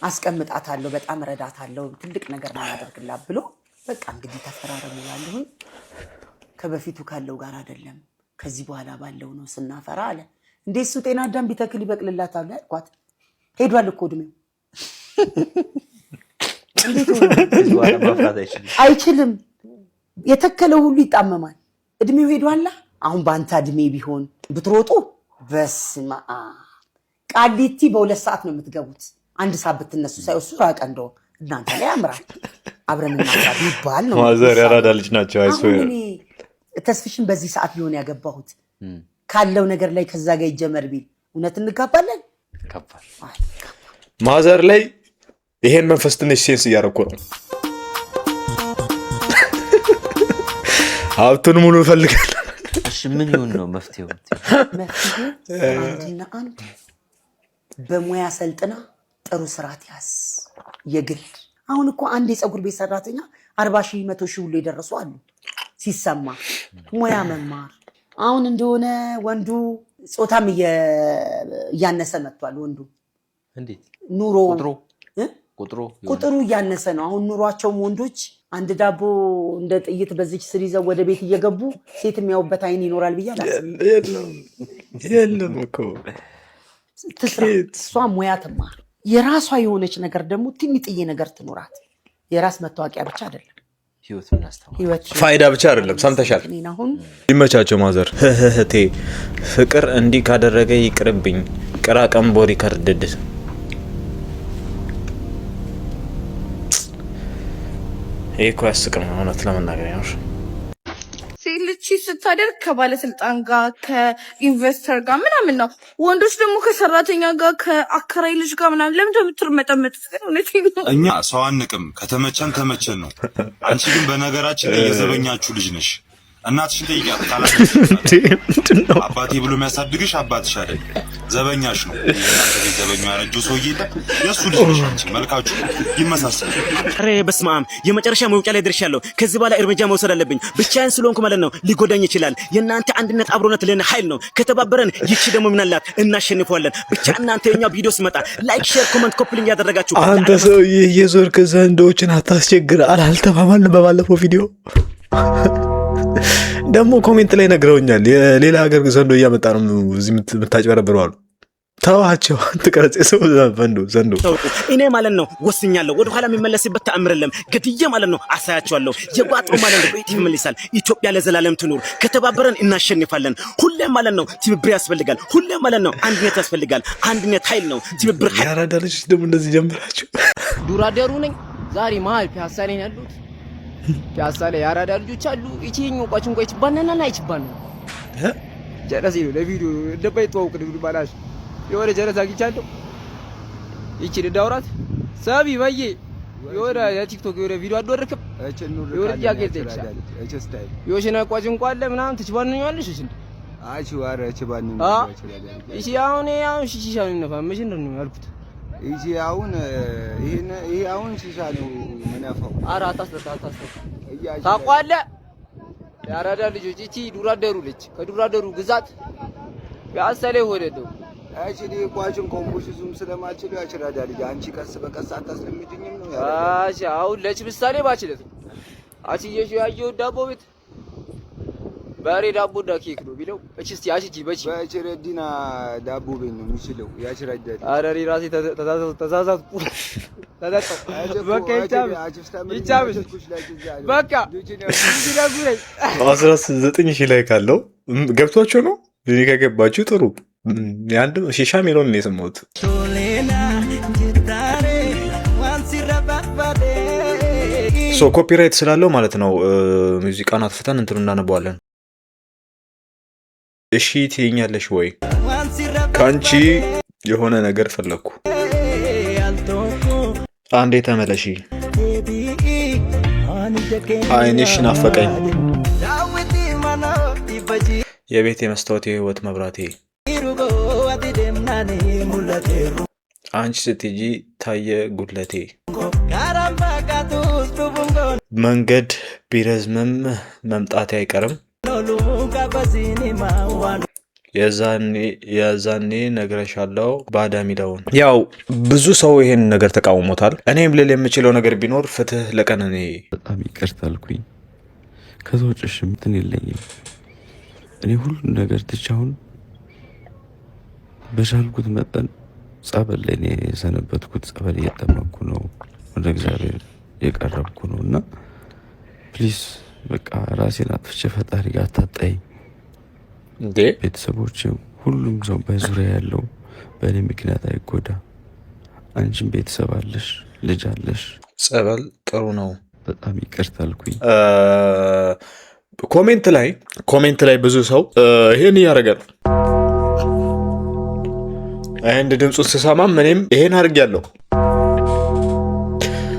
አስቀምጣታለሁ፣ በጣም ረዳታለሁ፣ ትልቅ ነገር ነው ያደርግላት ብሎ በቃ እንግዲህ ተፈራረሙ ያለሁኝ ከበፊቱ ካለው ጋር አይደለም ከዚህ በኋላ ባለው ነው ስናፈራ አለ። እንዴ እሱ ጤና አዳም ቢተክል ይበቅልላታል አልኳት። ሄዷል እኮ እድሜው። እንዴት አይችልም? የተከለው ሁሉ ይጣመማል። እድሜው ሄዷል። አሁን በአንተ እድሜ ቢሆን ብትሮጡ በስማ ቃሊቲ በ2 ሰዓት ነው የምትገቡት። 1 ሰዓት ብትነሱ ሳይወሱ ራቀ እንደው እናንተ ላይ ያምራል። አብረን እናሳብ ይባል ነው። ማዘር ያራዳ ልጅ ናቸው። አይሶይ ተስፍሽን በዚህ ሰዓት ቢሆን ያገባሁት ካለው ነገር ላይ ከዛ ጋር ይጀመር ቢል እውነት እንጋባለን? ማዘር ላይ ይሄን መንፈስ ትንሽ ሴንስ እያደረኩ ነው። ሀብቱን ሙሉ እፈልጋለሁ። እሺ ምን ይሁን ነው መፍትሄው? አንድና አንድ በሙያ ሰልጥና ጥሩ ስራት ያስ የግል አሁን እኮ አንድ የፀጉር ቤት ሰራተኛ 40 ሺህ 100 ሺህ ሁሉ የደረሱ አሉ። ሲሰማ ሙያ መማር አሁን እንደሆነ ወንዱ ጾታም እያነሰ መጥቷል። ወንዱ እንዴት ኑሮ ቁጥሩ እያነሰ ነው። አሁን ኑሯቸውም ወንዶች አንድ ዳቦ እንደ ጥይት በዚች ስር ይዘው ወደ ቤት እየገቡ ሴት የሚያዩበት አይን ይኖራል ብዬ አላስብም። የለም እኮ እሷ ሙያ ትማር፣ የራሷ የሆነች ነገር ደግሞ ትንጥዬ ነገር ትኖራት። የራስ መታወቂያ ብቻ አይደለም ፋይዳ ብቻ አይደለም። ሰምተሻል? ይመቻቸው ማዘር። እህቴ ፍቅር እንዲህ ካደረገ ይቅርብኝ። ቅራቀም ቦሪ ከርድድ ይሄ እኮ ያስቅም እውነት ለመናገር ያው ሴት ልጅ ስታደርግ ከባለስልጣን ጋር ከኢንቨስተር ጋር ምናምን ነው። ወንዶች ደግሞ ከሰራተኛ ጋር ከአከራይ ልጅ ጋር ምናምን ለምን የምትርመጠመጡት? እኛ ሰው አንቅም፣ ከተመቸን ተመቸን ነው። አንቺ ግን በነገራችን ላይ የዘበኛችሁ ልጅ ነሽ። እናትሽን ጠይቂያት ካላችሁ አባቴ ብሎ የሚያሳድግሽ አባትሽ አይደል ዘበኛሽ ነው። እናንተ ቤት ዘበኛ ያረጀው ሰውዬ የእሱ ልጅ ነሽ አንቺ። መልካችሁ ይመሳሰላል። ኧረ በስመ አብ የመጨረሻ መውጫ ላይ ደርሻለሁ። ከዚህ በኋላ እርምጃ መውሰድ አለብኝ። ብቻዬን ስለሆንኩ ማለት ነው ሊጎዳኝ ይችላል። የእናንተ አንድነት አብሮነት ለኔ ኃይል ነው። ከተባበረን ይቺ ደግሞ ምን አላት እናሸንፈዋለን። ብቻ እናንተ የኛ ቪዲዮ ሲመጣ ላይክ፣ ሼር፣ ኮሜንት፣ ኮፕሊንግ ያደረጋችሁ አንተ ሰውዬ የዞርክ ዘንዶችን አታስቸግር አላልተባባልን በባለፈው ቪዲዮ ደግሞ ኮሜንት ላይ ነግረውኛል። የሌላ ሀገር ዘንዶ እያመጣ ነው እዚህ የምታጭበረብረው አሉ። ተዋቸው ትቀረጽ ሰው ዘንዶ እኔ ማለት ነው ወስኛለሁ። ወደ ኋላ የሚመለስበት ተአምር የለም። ገድዬ ማለት ነው አሳያቸዋለሁ። የጓጥሮ ማለት ነው በኢት ይመልሳል። ኢትዮጵያ ለዘላለም ትኑር። ከተባበረን እናሸንፋለን። ሁሌም ማለት ነው ትብብር ያስፈልጋል። ሁሌም ማለት ነው አንድነት ያስፈልጋል። አንድነት ኃይል ነው። ትብብር ያራዳ ልጅ ደግሞ እንደዚህ ጀምራችሁ ዱራደሩ ነኝ። ዛሬ መሀል ፒያሳ ላይ ያሉት ፒያሳ ላይ ያራዳ ልጆች አሉ። እቺኝ ቋጭን ቆይች ባናናና አይችባን ጀረሲ ነው ለቪዲዮ ደባይ ተዋውቅ ነው ባላሽ የወረ ጀረሳ አግኝቻለሁ። ይቺ ልዳውራት ሳቢ በየ የወረ የቲክቶክ የወረ ቪዲዮ አድወርክም የወረ ጃኬት ይችላል የወሽና ቋጭን ቋለ ምናምን ትችባንኛለሽ እሺ አቺ ዋረ እችባን ነው እሺ አሁን ሺሻው ነው ምንድን ነው ያልኩት ይሄ አሁን ሺሻ ነው መናፋው አራት አስተታታ ታቋለ ያራዳ ልጆች እቺ ዱራደሩ ልጅ ከዱራደሩ ግዛት ያሰለ ወደደው አቺ ቋጭን ኮምፖዚሽኑም ስለማችሉ ያችራዳ ልጅ አንቺ ቀስ በቀስ አታስለምጂኝም ነው አቺ አሁን ለች ምሳሌ ባችለት አቺ ያየው ዳቦ ቤት ባሬ ዳቦ ዳኬክ ነው ቢለው እቺ ያቺ በቺ በችረዲና ዳቦ ቤት ነው የሚችለው ያችራዳ አረሪ ራሴ ተዛዛት በቃ በቃ 19,000 ላይ ካለው ገብቷቸው ነው። እኔ ከገባችሁ ጥሩ ያንድ ሺሻ ሚሊዮን ነው የሰማሁት። ሶ ኮፒራይት ስላለው ማለት ነው ሙዚቃን አጥፍተን እንትኑ እናነባዋለን። እሺ ትይኛለሽ ወይ? ካንቺ የሆነ ነገር ፈለኩ። አንዴ ተመለሺ። አይንሽ ናፈቀኝ። የቤቴ መስታወት የህይወት መብራቴ አንቺ ስትጂ ታየ ጉድለቴ። መንገድ ቢረዝምም መምጣቴ አይቀርም። የዛኔ ነግረሻለው ባዳ ሚለውን። ያው ብዙ ሰው ይሄን ነገር ተቃውሞታል። እኔም ልል የምችለው ነገር ቢኖር ፍትህ ለቀነኔ። በጣም ይቅርታ አልኩኝ። ከዛ ውጭ እንትን የለኝም። እኔ ሁሉን ነገር ትቻውን በቻልኩት መጠን ጸበል ላይ የሰነበትኩት ጸበል እየጠመኩ ነው፣ ወደ እግዚአብሔር የቀረብኩ ነው እና ፕሊዝ በቃ ራሴን አጥፍቼ ፈጣሪ ጋር አታጣይ። ቤተሰቦች ሁሉም ሰው በዙሪያ ያለው በእኔ ምክንያት አይጎዳ። አንቺም ቤተሰብ አለሽ፣ ልጅ አለሽ። ጸበል ጥሩ ነው። በጣም ይቅርታ አልኩኝ። ኮሜንት ላይ ብዙ ሰው ይሄን እያደረገ ነው። አንድ ድምፁን ስሰማም እኔም ይሄን አድርጌያለሁ።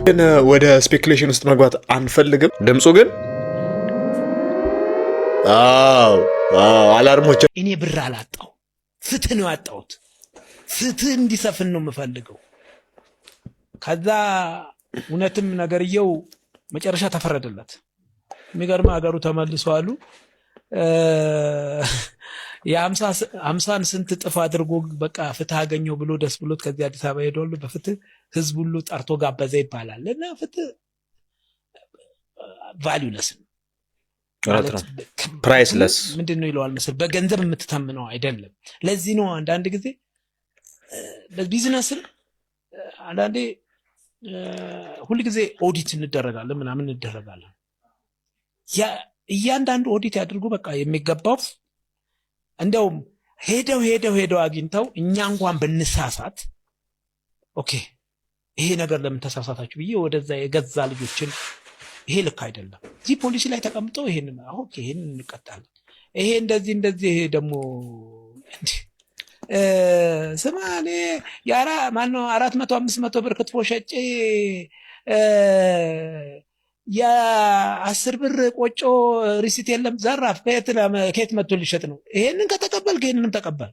ግን ወደ ስፔኩሌሽን ውስጥ መግባት አንፈልግም። ድምፁ ግን አላርሞች። እኔ ብር አላጣው፣ ፍትህ ነው ያጣሁት። ፍትህ እንዲሰፍን ነው የምፈልገው። ከዛ እውነትም ነገርየው መጨረሻ ተፈረደለት። የሚገርም ሀገሩ ተመልሰዋሉ። የ50 ስንት ጥፍ አድርጎ በቃ ፍትህ አገኘው ብሎ ደስ ብሎት ከዚህ አዲስ አበባ ሄደዋሉ። በፍትህ ህዝብ ሁሉ ጠርቶ ጋበዘ ይባላል እና ፍትህ ቫልዩለስ ፕራይስለስ ምንድን ነው ይለዋል መሰል፣ በገንዘብ የምትተምነው አይደለም። ለዚህ ነው አንዳንድ ጊዜ በቢዝነስን አንዳንዴ ሁል ጊዜ ኦዲት እንደረጋለን ምናምን እንደረጋለን። እያንዳንዱ ኦዲት ያድርጉ በቃ የሚገባው እንደውም ሄደው አግኝተው እኛ እንኳን ብንሳሳት ኦኬ ይሄ ነገር ለምን ተሳሳታችሁ ብዬ ወደዛ የገዛ ልጆችን ይሄ ልክ አይደለም፣ እዚህ ፖሊሲ ላይ ተቀምጠው ይሄን ኦኬ ይሄን እንቀጣለን፣ ይሄ እንደዚህ ይሄ ደግሞ ስማ እኔ ማነው 400-500 ብር ክትፎ ሸጬ የ10 ብር ቆጮ ሪሲት የለም ዘራፍ ከየት መጥቶ ሊሸጥ ነው? ይሄንን ከተቀበልክ ይሄንንም ተቀበል።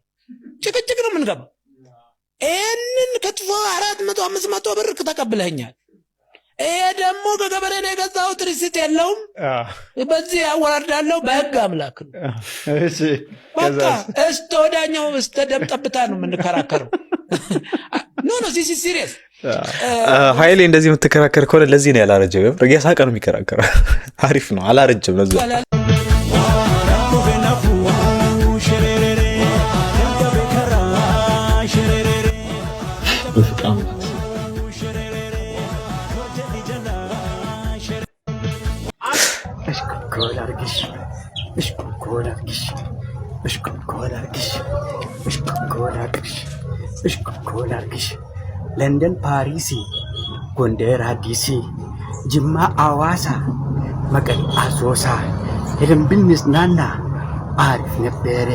ጭቅጭቅ ነው የምንገባው። ይሄንን ክትፎ 400 500 ብር ተቀብለኛል። ይሄ ደግሞ ከገበሬ ነው የገዛሁት ሪሲት የለውም። በዚህ አወራርዳለሁ በህግ አምላክ ነው። እሺ በቃ እስከ ወዳኛው እስከ ደም ጠብታ ነው የምንከራከረው። ኖ ዚስ ኢዝ ሲሪየስ። ኃይሌ እንደዚህ የምትከራከር ከሆነ ለዚህ ነው ያላረጀው። እያሳቀ ነው የሚከራከረው። አሪፍ ነው አላረጀም ለዛ ለንደን ፓሪሲ ጎንደር አዲሲ ጅማ አዋሳ መቀሌ አሶሳ ሄደንብን ምስናና አሪፍ ነበረ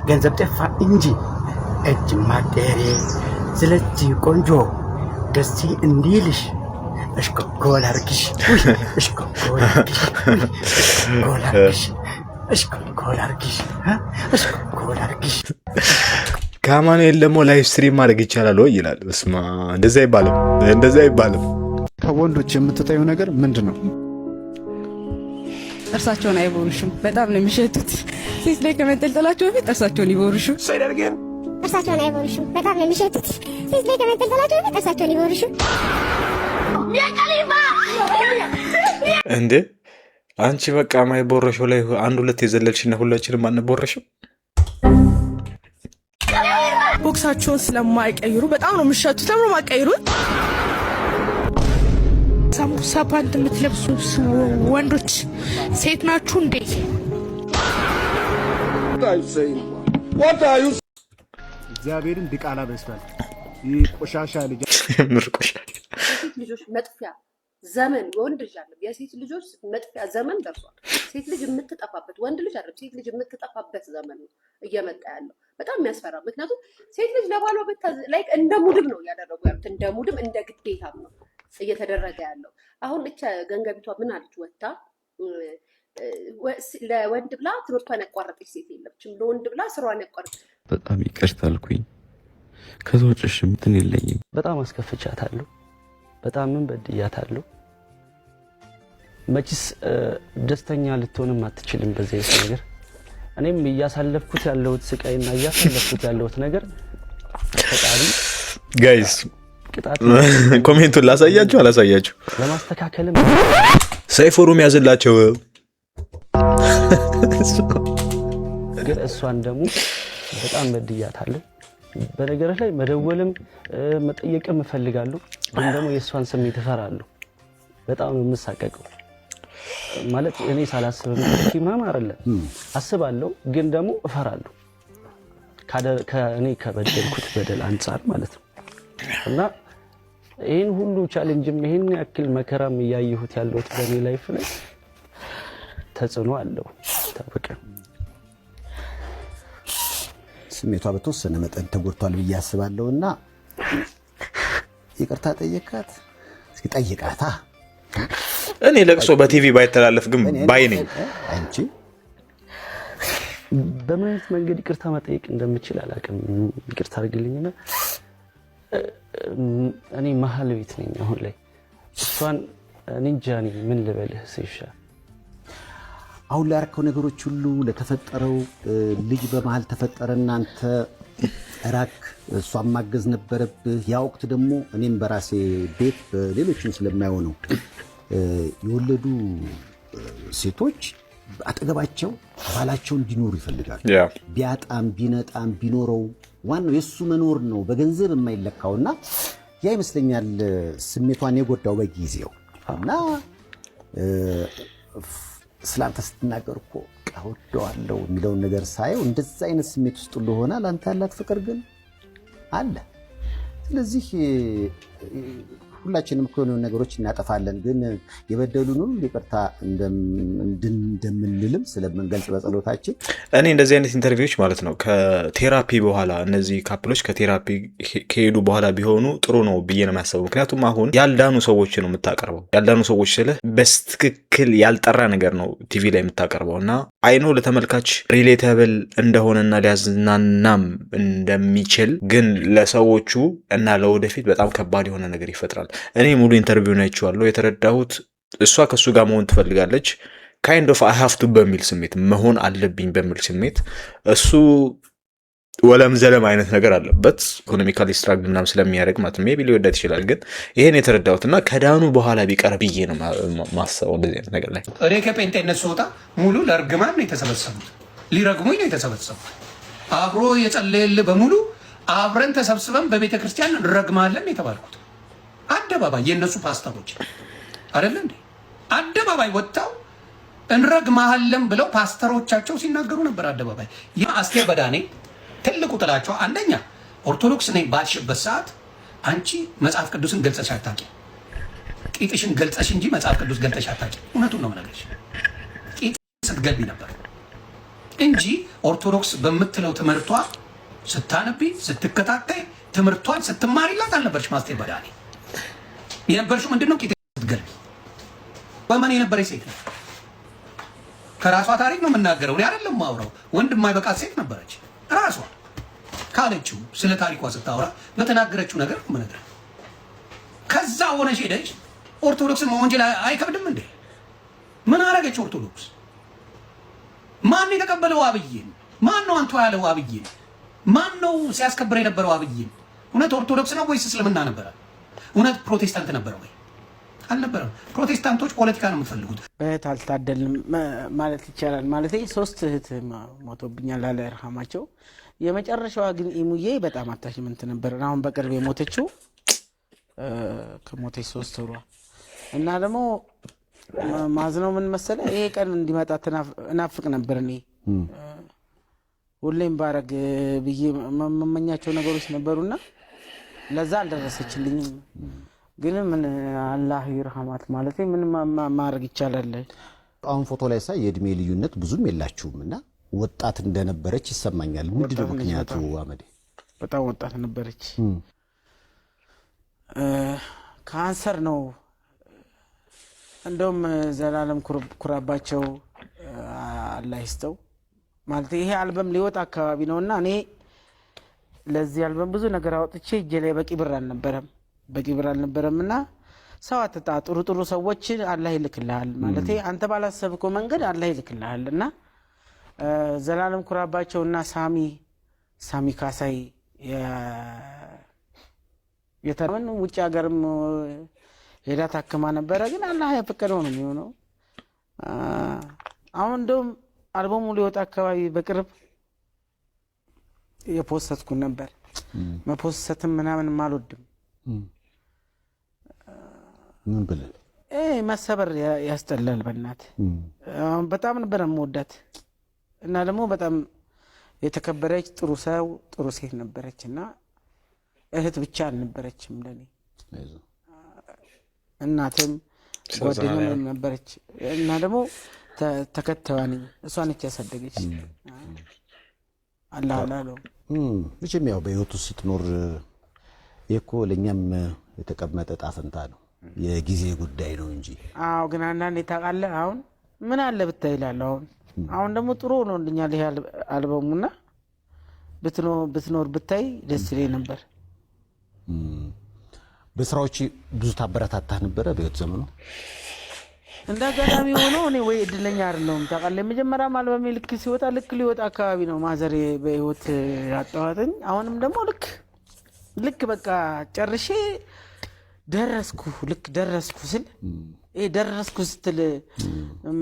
ገንዘብ ጠፋ እንጂ እጅ ማጠሬ ስለዚህ ቆንጆ ደስ እንዲልሽ እሽኮኮል አርግሽ እሽኮኮል አርግሽ እሽኮኮል አርግሽ እሽኮኮል አርግሽ እሽኮኮል አርግሽ ከአማኑኤል ደግሞ ላይቭ ስትሪም ማድረግ ይቻላል ወይ ይላል። በስማ እንደዛ አይባልም፣ እንደዛ አይባልም። ከወንዶች የምትጠዩ ነገር ምንድነው? ጥርሳቸውን አይቦርሹም፣ በጣም ነው የሚሸቱት። ሴት ላይ ከመንጠልጠላቸው በፊት ጥርሳቸውን ይቦርሹ። ጥርሳቸውን አይቦርሹም፣ በጣም ነው የሚሸቱት። ሴት ላይ ከመንጠልጠላቸው በፊት ጥርሳቸውን ይቦርሹ። እንዴ አንቺ በቃ ማይቦረሽው ላይ አንድ ሁለት የዘለልሽና ሁላችንም አንቦረሽም። ቦክሳቸውን ስለማይቀይሩ በጣም ነው የሚሸቱት። ለምን ነው የማይቀይሩት? ሳሙሳ ፓንት የምትለብሱ ወንዶች ሴት ናችሁ እንዴ? እግዚአብሔርን ዲቃላ በስቷል። ይህ ቆሻሻ ልጅ ምር ቆሻሻ ሴት ልጆች መጥፊያ ዘመን ወንድ ልጅ አይደለም፣ የሴት ልጆች መጥፊያ ዘመን ደርሷል። ሴት ልጅ የምትጠፋበት ወንድ ልጅ አይደለም፣ ሴት ልጅ የምትጠፋበት ዘመን ነው እየመጣ ያለው። በጣም የሚያስፈራ። ምክንያቱም ሴት ልጅ ለባሏ ላይክ እንደ ሙድም ነው እያደረጉ ያሉት፣ እንደ ሙድም እንደ ግዴታም ነው እየተደረገ ያለው። አሁን ብቻ ገንገቢቷ ምን አለች ወጣ ለወንድ ብላ ትምህርቷን ያቋረጠች ሴት የለችም፣ ለወንድ ብላ ስሯን ያቋረጠች። በጣም ይቅርታ አልኩኝ። ከዛ ውጭ እንትን የለኝም። በጣም አስከፍቻታለሁ፣ በጣምም በድያታለሁ። መችስ ደስተኛ ልትሆንም አትችልም በዚህ ነገር። እኔም እያሳለፍኩት ያለሁት ስቃይና እያሳለፍኩት ያለሁት ነገር ፈጣሪ ጋይስ ኮሜንቱን ላሳያችሁ አላሳያችሁ ለማስተካከልም ሰይፎሩም ያዝላቸው። ግን እሷን ደግሞ በጣም በድያታለሁ። በነገር ላይ መደወልም መጠየቅም እፈልጋለሁ፣ ግን ደግሞ የእሷን ስሜት እፈራለሁ። በጣም ነው የምሳቀቀው። ማለት እኔ ሳላስብም ምናምን አይደለም አስባለሁ፣ ግን ደግሞ እፈራለሁ ከእኔ ከበደልኩት በደል አንጻር ማለት ነው። እና ይህን ሁሉ ቻሌንጅም ይህን ያክል መከራም እያየሁት ያለሁት በእኔ ላይፍ ላይ ተጽዕኖ አለው። ታበቀ ስሜቷ በተወሰነ መጠን ተጎድቷል ብዬ አስባለሁ። እና ይቅርታ ጠየቃት። እስኪ ጠይቃታ። እኔ ለቅሶ በቲቪ ባይተላለፍ ግን ባይ ነኝ። አንቺ በምን አይነት መንገድ ይቅርታ መጠየቅ እንደምችል አላውቅም። ይቅርታ አድርግልኝና እኔ መሀል ቤት ነኝ አሁን ላይ። እሷን እኔ እንጃ ምን ልበልህ ሲሻ አሁን ላይ ያደረከው ነገሮች ሁሉ ለተፈጠረው ልጅ በመሃል ተፈጠረ። እናንተ ራክ እሷን ማገዝ ነበረብህ። ያ ወቅት ደግሞ እኔም በራሴ ቤት ሌሎችም ስለማየው ነው የወለዱ ሴቶች አጠገባቸው ባላቸው እንዲኖሩ ይፈልጋሉ። ቢያጣም ቢነጣም ቢኖረው ዋናው የሱ መኖር ነው በገንዘብ የማይለካውና ያ ይመስለኛል ስሜቷን የጎዳው በጊዜው። እና ስላንተ ስትናገር እኮ ወደዋለሁ የሚለውን ነገር ሳየው እንደዛ አይነት ስሜት ውስጥ እንደሆነ ለአንተ ያላት ፍቅር ግን አለ። ስለዚህ ሁላችንም እኮ የሆኑ ነገሮች እናጠፋለን፣ ግን የበደሉን ሁሉ ይቅርታ እንደምንልም ስለምንገልጽ በጸሎታችን እኔ እንደዚህ አይነት ኢንተርቪዎች ማለት ነው ከቴራፒ በኋላ እነዚህ ካፕሎች ከቴራፒ ከሄዱ በኋላ ቢሆኑ ጥሩ ነው ብዬ ነው የሚያስበው። ምክንያቱም አሁን ያልዳኑ ሰዎች ነው የምታቀርበው። ያልዳኑ ሰዎች ስልህ በትክክል ያልጠራ ነገር ነው ቲቪ ላይ የምታቀርበው እና አይኖ ለተመልካች ሪሌተብል እንደሆነና ሊያዝናናም እንደሚችል ግን ለሰዎቹ እና ለወደፊት በጣም ከባድ የሆነ ነገር ይፈጥራል። እኔ ሙሉ ኢንተርቪውን አይቼዋለሁ። የተረዳሁት እሷ ከሱ ጋር መሆን ትፈልጋለች ካይንድ ኦፍ አይ ሃቭ ቱ በሚል ስሜት መሆን አለብኝ በሚል ስሜት እሱ ወለም ዘለም አይነት ነገር አለበት ኢኮኖሚካሊ ስትራግል ምናምን ስለሚያደርግ ማለት ሜቢ ሊወዳት ይችላል። ግን ይሄን የተረዳሁትና ከዳኑ በኋላ ቢቀር ብዬ ነው ማሰበው እንደዚህ አይነት ነገር ላይ። እኔ ከጴንጤነት ስወጣ ሙሉ ለእርግማን ነው የተሰበሰቡት፣ ሊረግሙኝ ነው የተሰበሰቡት። አብሮ የጸለየል በሙሉ አብረን ተሰብስበን በቤተ ክርስቲያን እንረግማለን የተባልኩት አደባባይ የእነሱ ፓስተሮች አይደለ እንዴ? አደባባይ ወጥተው እንረግማለን ብለው ፓስተሮቻቸው ሲናገሩ ነበር አደባባይ። አስቴር በዳኔ ትልቁ ጥላቸው አንደኛ ኦርቶዶክስ ነኝ ባልሽበት ሰዓት አንቺ መጽሐፍ ቅዱስን ገልጸሽ አታውቂም። ቂጥሽን ገልጸሽ እንጂ መጽሐፍ ቅዱስ ገልጸሽ አታውቂም። እውነቱን ነው የምነግርሽ። ቂጥ ስትገልቢ ነበር እንጂ ኦርቶዶክስ በምትለው ትምህርቷ ስታነቢ ስትከታተይ ትምህርቷን ስትማሪላት አልነበርሽ። አስቴር በዳኔ የነበርሽው ምንድነው? ቂጥ ስትገልቢ በማን የነበረች ሴት ነው? ከራሷ ታሪክ ነው የምናገረው፣ እኔ አይደለም ማውራው። ወንድ የማይበቃት ሴት ነበረች። ራሷ ካለችው ስለ ታሪኳ ስታወራ በተናገረችው ነገር ምን ነገር ከዛ ሆነሽ ሄደች። ኦርቶዶክስን መወንጀል አይከብድም እንዴ? ምን አረገች ኦርቶዶክስ? ማን የተቀበለው አብይን? ማን ነው አንተ ያለው አብይን? ማን ነው ሲያስከብር የነበረው አብይን? እውነት ኦርቶዶክስ ነው ወይስ እስልምና ነበረ? እውነት ፕሮቴስታንት ነበረ ወይ? አልነበረም። ፕሮቴስታንቶች ፖለቲካ ነው የምትፈልጉት። እህት አልታደልም ማለት ይቻላል። ማለት 3 እህት ሞቶብኛል አለ ይርሃማቸው። የመጨረሻዋ ግን ኢሙዬ በጣም አታችመንት ነበር። አሁን በቅርብ የሞተችው ከሞተች 3 ወሯ እና ደግሞ ማዝነው ምን መሰለ ይሄ ቀን እንዲመጣ እናፍቅ ነበር። እኔ ሁሌም ባረግ ብዬ መመኛቸው ነገሮች ነበሩና ለዛ አልደረሰችልኝም። ግን ምን አላህ ይርሃማት ማለት ምን ማድረግ ይቻላል። አሁን ፎቶ ላይ ሳይ የእድሜ ልዩነት ብዙም የላችሁም እና ወጣት እንደነበረች ይሰማኛል። ምንድነው ምክንያቱ አመዴ? በጣም ወጣት ነበረች። ካንሰር ነው እንደውም ዘላለም ኩራባቸው አላህ ይስጠው ማለት ይሄ አልበም ሊወጣ አካባቢ ነውና እኔ ለዚህ አልበም ብዙ ነገር አወጥቼ እጄ ላይ በቂ ብር አልነበረምና ሰው አትጣ ጥሩ ጥሩ ሰዎች አላህ ይልክልሃል ማለት አንተ ባላሰብከው መንገድ አላህ ይልክልሃልና ዘላለም ኩራባቸውና ሳሚ ካሳይ የተመን ውጭ ሀገርም ሄዳ ታከማ ነበረ። ግን አላህ ያፈቀደው ነው የሚሆነው። አሁን እንደውም አልበሙ ሊወጣ አካባቢ በቅርብ የፖስተትኩ ነበር። መፖስተትም ምናምን አልወድም። ምን ብለህ መሰበር ያስጠላል። በእናት በጣም ነበር የምወዳት እና ደግሞ በጣም የተከበረች ጥሩ ሰው ጥሩ ሴት ነበረች እና እህት ብቻ አልነበረችም ለኔ እናትም ጓደኛም ነበረች እና ደግሞ ተከታዩ ነኝ። እሷ ነች ያሳደገች። አላህ አላለው መቼም ያው በህይወቱ ስትኖር የኮ ለኛም የተቀመጠ ጣፈንታ ነው፣ የጊዜ ጉዳይ ነው እንጂ። አዎ ግን አንዳንዴ ታውቃለህ አሁን ምን አለ ብታይ ይላል። አሁን ደግሞ ጥሩ ሆኖልኛል ይሄ አልበሙና ብትኖር ብታይ ደስ ይለኝ ነበር። በስራዎች ብዙ ታበረታታህ ነበረ በህይወት ዘመኑ? እንደ አጋጣሚ ሆኖ እኔ ወይ እድለኛ አይደለሁም ታውቃለህ። መጀመሪያ አልበሜ ልክ ሲወጣ ልክ ሊወጣ አካባቢ ነው ማዘሬ በህይወት ያጣዋትኝ። አሁንም ደግሞ ልክ በቃ ጨርሼ ደረስኩ ስል ደረስኩ ስትል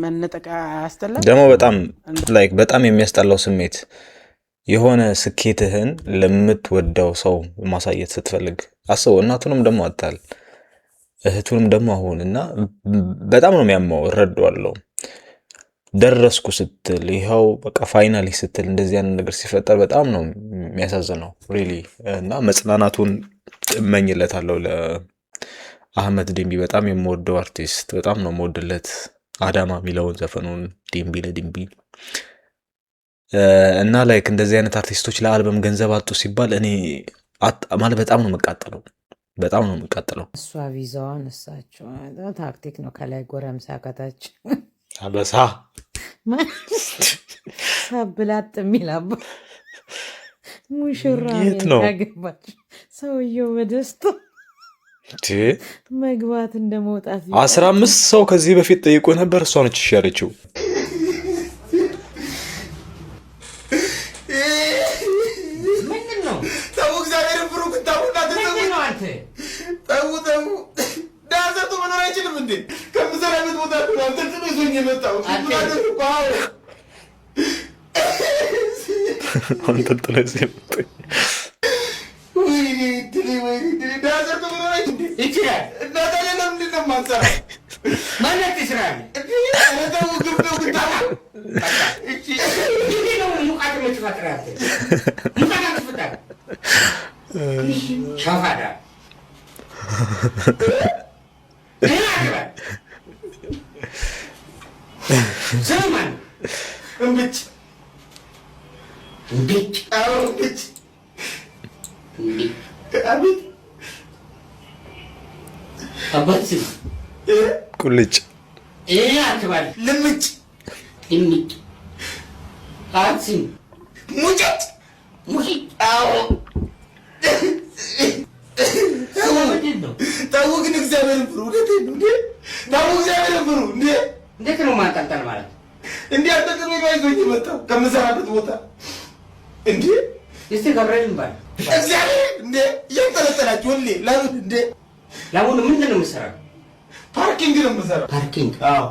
መነጠቃ ያስጠላል። ደግሞ በጣም የሚያስጠላው ስሜት የሆነ ስኬትህን ለምትወደው ሰው ማሳየት ስትፈልግ አስበው። እናቱንም ደግሞ አጣል እህቱንም ደግሞ አሁን እና በጣም ነው የሚያማው። እረዳዋለሁ። ደረስኩ ስትል ይኸው በቃ ፋይናሊ ስትል እንደዚህ አይነት ነገር ሲፈጠር በጣም ነው የሚያሳዝነው ሪሊ። እና መጽናናቱን እመኝለታለሁ አህመድ ዲምቢ በጣም የምወደው አርቲስት፣ በጣም ነው የምወድለት አዳማ የሚለውን ዘፈኑን ዲምቢ ለዲምቢ እና ላይክ እንደዚህ አይነት አርቲስቶች ለአልበም ገንዘብ አጡ ሲባል እኔ ማለት በጣም ነው የምቃጠለው፣ በጣም ነው የምቃጠለው። እሷ ቪዛዋን እሳቸው ታክቲክ ነው። ከላይ ጎረምሳ ከታች አበሳ ሳብላጥ የሚላባ ሙሽራ ያገባች ሰውየው በደስታ መግባት እንደመውጣት 15 ሰው ከዚህ በፊት ጠይቆ ነበር። እሷ ነች ያለችው። ምንድነው? ተው እግዚአብሔር ብሩክ ታውና ምንድነው? አንተ ተው ዳዘቱ ምን አይችልም እንዴ? ከምሰራበት ቦታ ነው አንተ ትነሱኝ የመጣው አንተ ጥለስ የመጣው ወይኔ ድሊ ዳዘቱ ምን አይችልም ይችላል። እና ታዲያ ለምንድን ነው የማንሰራ? ማለት ይችላል። ተው ግብደው ግታው እቺ ነው ሙቃት መጥፋት ሙቃት ፍጣ ሻፋዳ ዘመን እምብጭ አቤት አባትስ ቁልጭ አትባል ልምጭ ልምጭ አትስም ሙጭጭ ሙጭጭ ተው ግን እግዚአብሔርን ፍሩ። እውነቴን ነው እንዴ? ተው እግዚአብሔርን ፍሩ እንዴ! እንዴት ነው ማንጠልጠል ማለት? እንዴ አጠቅሜ ነው ይዞኝ የመጣው ከምሰራበት ቦታ እንዴ! እስቲ ገብርኤል ባል እግዚአብሔር እንዴ እያንጠለጠላችሁ ሁሌ ለምን እንዴ? ለምን ምንድን ነው የምትሰራው? ፓርኪንግ ነው የምሰራው። ፓርኪንግ? አዎ።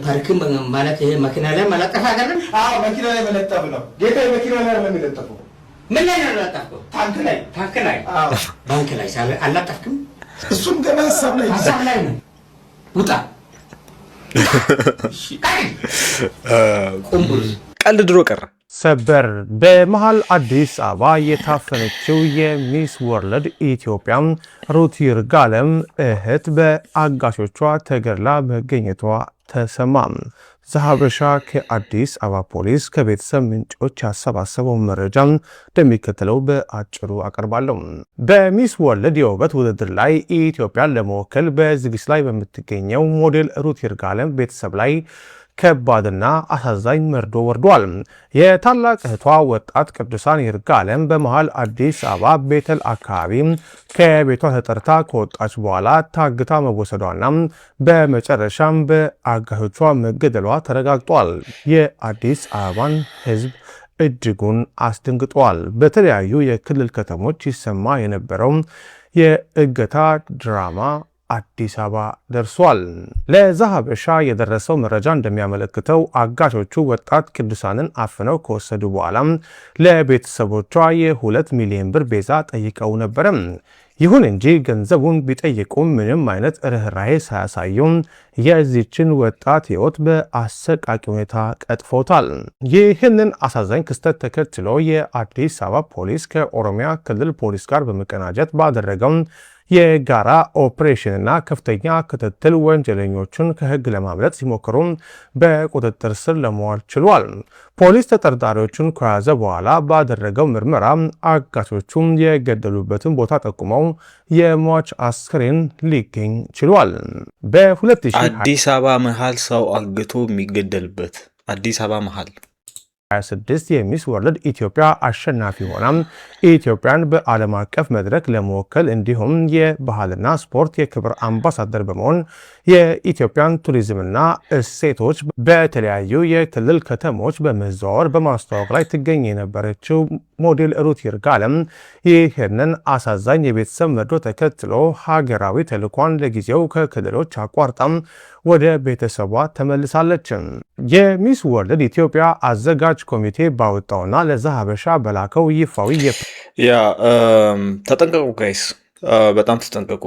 ፓርኪንግ ማለት ይሄ መኪና ላይ መለጠፍ አይደለም? አዎ መኪና ላይ መለጠፍ ነው ጌታ። መኪና ላይ ነው የሚለጠፈው። ምን ላይ ነው ያለጠፍከው? ታንክ ላይ። ታንክ ላይ? አዎ። ባንክ ላይ አላጠፍክም? እሱም ገና ሀሳብ ላይ ነው። ውጣ። ቀልድ ድሮ ቀረ። ሰበር በመሃል አዲስ አበባ የታፈነችው የሚስ ወርልድ ኢትዮጵያ ሩት ይርጋለም እህት በአጋሾቿ ተገድላ መገኘቷ ተሰማ። ዘሀበሻ ከአዲስ አበባ ፖሊስ ከቤተሰብ ምንጮች ያሰባሰበው መረጃ እንደሚከተለው በአጭሩ አቀርባለሁ። በሚስ ወርልድ የውበት ውድድር ላይ ኢትዮጵያን ለመወከል በዝግጅት ላይ በምትገኘው ሞዴል ሩት ይርጋለም ቤተሰብ ላይ ከባድና አሳዛኝ መርዶ ወርዷል። የታላቅ እህቷ ወጣት ቅዱሳን ይርጋለም በመሃል አዲስ አበባ ቤተል አካባቢ ከቤቷ ተጠርታ ከወጣች በኋላ ታግታ መወሰዷና በመጨረሻም በአጋዦቿ መገደሏ ተረጋግጧል። የአዲስ አበባን ሕዝብ እጅጉን አስደንግጧል። በተለያዩ የክልል ከተሞች ይሰማ የነበረው የእገታ ድራማ አዲስ አበባ ደርሷል። ለዘሀበሻ የደረሰው መረጃ እንደሚያመለክተው አጋቾቹ ወጣት ቅዱሳንን አፍነው ከወሰዱ በኋላ ለቤተሰቦቿ የ2 ሚሊዮን ብር ቤዛ ጠይቀው ነበረ። ይሁን እንጂ ገንዘቡን ቢጠይቁም ምንም አይነት ርኅራኄ ሳያሳዩም የዚችን ወጣት ሕይወት በአሰቃቂ ሁኔታ ቀጥፎታል። ይህንን አሳዛኝ ክስተት ተከትሎ የአዲስ አበባ ፖሊስ ከኦሮሚያ ክልል ፖሊስ ጋር በመቀናጀት ባደረገው የጋራ ኦፕሬሽንና ከፍተኛ ክትትል ወንጀለኞቹን ከሕግ ለማምለጥ ሲሞክሩ በቁጥጥር ስር ለመዋል ችሏል። ፖሊስ ተጠርጣሪዎቹን ከያዘ በኋላ ባደረገው ምርመራ አጋቾቹም የገደሉበትን ቦታ ጠቁመው የሟች አስክሬን ሊገኝ ችሏል። አዲስ አበባ መሃል ሰው አግቶ የሚገደልበት አዲስ አበባ መሃል 26 የሚስ ወርልድ ኢትዮጵያ አሸናፊ ሆና ኢትዮጵያን በዓለም አቀፍ መድረክ ለመወከል እንዲሁም የባህልና ስፖርት የክብር አምባሳደር በመሆን የኢትዮጵያን ቱሪዝምና እሴቶች በተለያዩ የክልል ከተሞች በመዘዋወር በማስተዋወቅ ላይ ትገኝ የነበረችው ሞዴል ሩት ይርጋለም ይህንን አሳዛኝ የቤተሰብ መርዶ ተከትሎ ሀገራዊ ተልዕኳን ለጊዜው ከክልሎች አቋርጣም ወደ ቤተሰቧ ተመልሳለች። የሚስ ወርልድ ኢትዮጵያ አዘጋጅ ኮሚቴ ባወጣውና ለዘሀበሻ በላከው ይፋዊ ተጠንቀቁ ጋይስ፣ በጣም ተጠንቀቁ።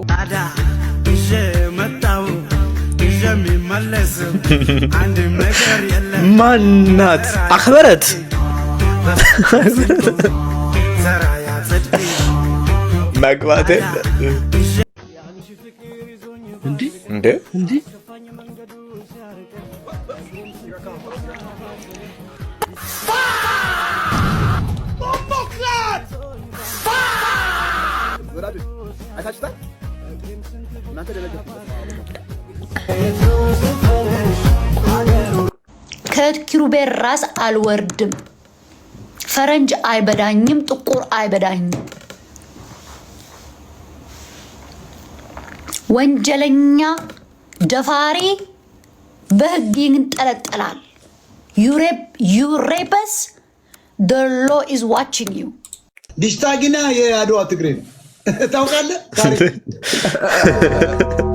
ማናት አክበረት መግባት እንዴ ከኪሩቤል ራስ አልወርድም። ፈረንጅ አይበዳኝም፣ ጥቁር አይበዳኝም። ወንጀለኛ ደፋሪ በህግ ይንጠለጠላል። you rapist, the law is watching you. ዲሽታጊና የአድዋ ትግሬ ነው ታውቃለህ?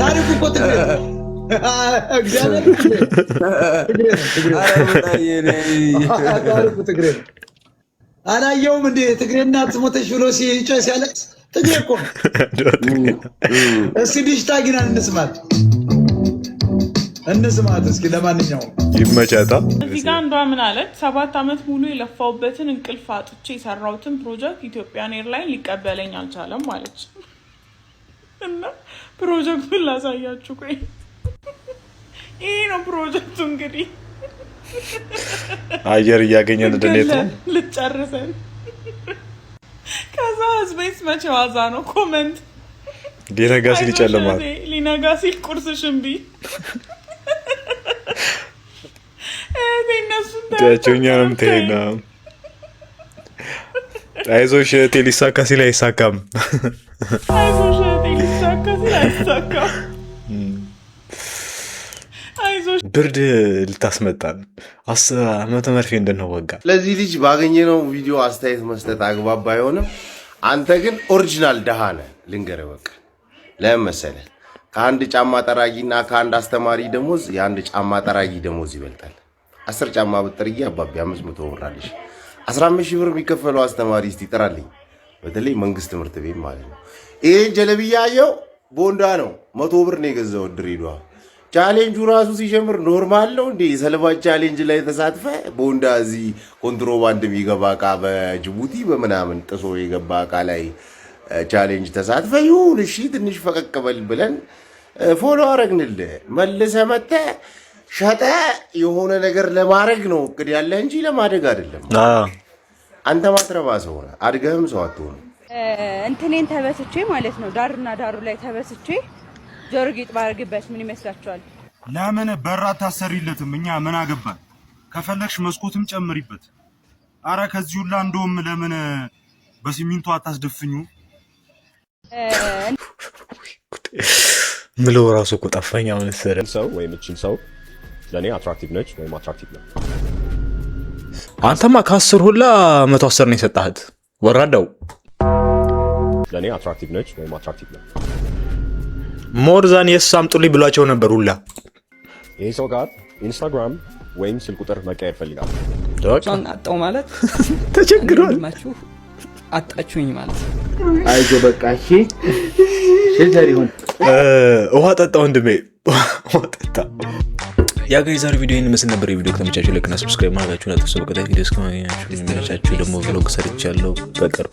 ታሪኩ እኮ ትግሬ ነው። እግዚአብሔር ትግሬ ነው። አላየውም እንዴ? ትግሬ እናት ሞተች ብሎ ሲጨስ ያለቅስ ትግሬ እኮ ነው። እስኪ ዲሽታጊና እንስማት እስኪ። ለማንኛውም ይመቻታ። እዚህ ጋር አንዷ ምን አለች? 7 ዓመት ሙሉ የለፋውበትን እንቅልፍ አጥቼ የሰራሁትን ፕሮጀክት ኢትዮጵያን ኤርላይን ሊቀበለኝ አልቻለም ማለች። እና ፕሮጀክቱን ላሳያችሁ። ቆይ ይሄ ነው ፕሮጀክቱ። እንግዲህ አየር እያገኘን እንደኔት ነው ልጨርሰን። ከዛ ህዝቤስ መቼ ዋዛ ነው? ኮመንት ሊነጋ ሲል ይጨልማል። ሊነጋ ሲል ቁርስሽን ቢ ቸኛም ተና አይዞሽ እህቴ ሊሳካ ሲል አይሳካም። አይዞሽ እህቴ ሊሳካ ሲል አይሳካም። አይዞሽ ብርድ ልታስመጣን 10 ዓመተ መርፌ እንደነወጋ። ለዚህ ልጅ ባገኘነው ቪዲዮ አስተያየት መስጠት አግባብ ባይሆንም አንተ ግን ኦሪጂናል ደሃ ነህ። ልንገርህ በቃ ለምን መሰለህ? ከአንድ ጫማ ጠራጊና ከአንድ አስተማሪ ደሞዝ የአንድ ጫማ ጠራጊ ደሞዝ ይበልጣል። 10 ጫማ ብትጠርጊ አባቢ 500 ብር አለሽ። 15 ሺህ ብር የሚከፈለው አስተማሪ እስቲ ጥራልኝ። በተለይ መንግስት ትምህርት ቤት ማለት ነው። ይሄን ጀለብያ ያየው ቦንዳ ነው 100 ብር ነው የገዛው ድሬዳዋ። ቻሌንጁ ራሱ ሲጀምር ኖርማል ነው እንዴ? ሰልባጅ ቻሌንጅ ላይ ተሳትፈ ቦንዳ እዚህ ኮንትሮባንድ የሚገባ እቃ በጅቡቲ በምናምን ጥሶ የገባ እቃ ላይ ቻሌንጅ ተሳትፈ ይሁን እሺ ትንሽ ፈቀቅ በል ብለን ፎሎ አረግንልህ። መልሰህ መተህ ሸጠህ የሆነ ነገር ለማድረግ ነው እቅድ ያለ እንጂ ለማደግ አይደለም። አንተ ማትረባ ሰው ነህ፣ አድገህም ሰው አትሆንም። እንትኔን ተበስቼ ማለት ነው ዳርና ዳሩ ላይ ተበስቼ ጆሮ ጌጥ ባረግበት ምን ይመስላችኋል? ለምን በራ ታሰሪለትም? እኛ ምን አገባን? ከፈለግሽ መስኮትም ጨምሪበት። አረ ከዚህ ሁላ እንደውም ለምን በሲሚንቶ አታስደፍኙ? ምለው ራሱ እኮ ጠፋኝ። አሁን ሰው ወይም እቺን ሰው ለኔ አትራክቲቭ ነች ወይም አትራክቲቭ ነው። አንተማ ከ10 ሁላ 110 ነው የሰጣህት ወራዳው። ለኔ አትራክቲቭ ነች ወይም አትራክቲቭ ነው። ሞርዛን የስ አምጡልኝ ብሏቸው ነበር ሁላ። ይሄ ሰው ጋር ኢንስታግራም ወይም ስልክ ቁጥር መቀየር ፈልጋል። ቻን አጣው ማለት ተቸግሯል። ማችሁ አጣችሁኝ ማለት አይዞ በቃ እሺ ሼልተር ይሁን። ውሃ ጠጣ ወንድሜ ውሃ ጠጣ። ያ ጋር የዛሬው ቪዲዮ ይህን ምስል ነበር። የቪዲዮ ከተመቻችሁ ላይክ እና ሰብስክራይብ ማድረጋችሁን አትርሱ። በቀጣይ ቪዲዮ እስከማገኛችሁ የሚመቻችሁ ደግሞ ቭሎግ ሰርቻለሁ በቅርብ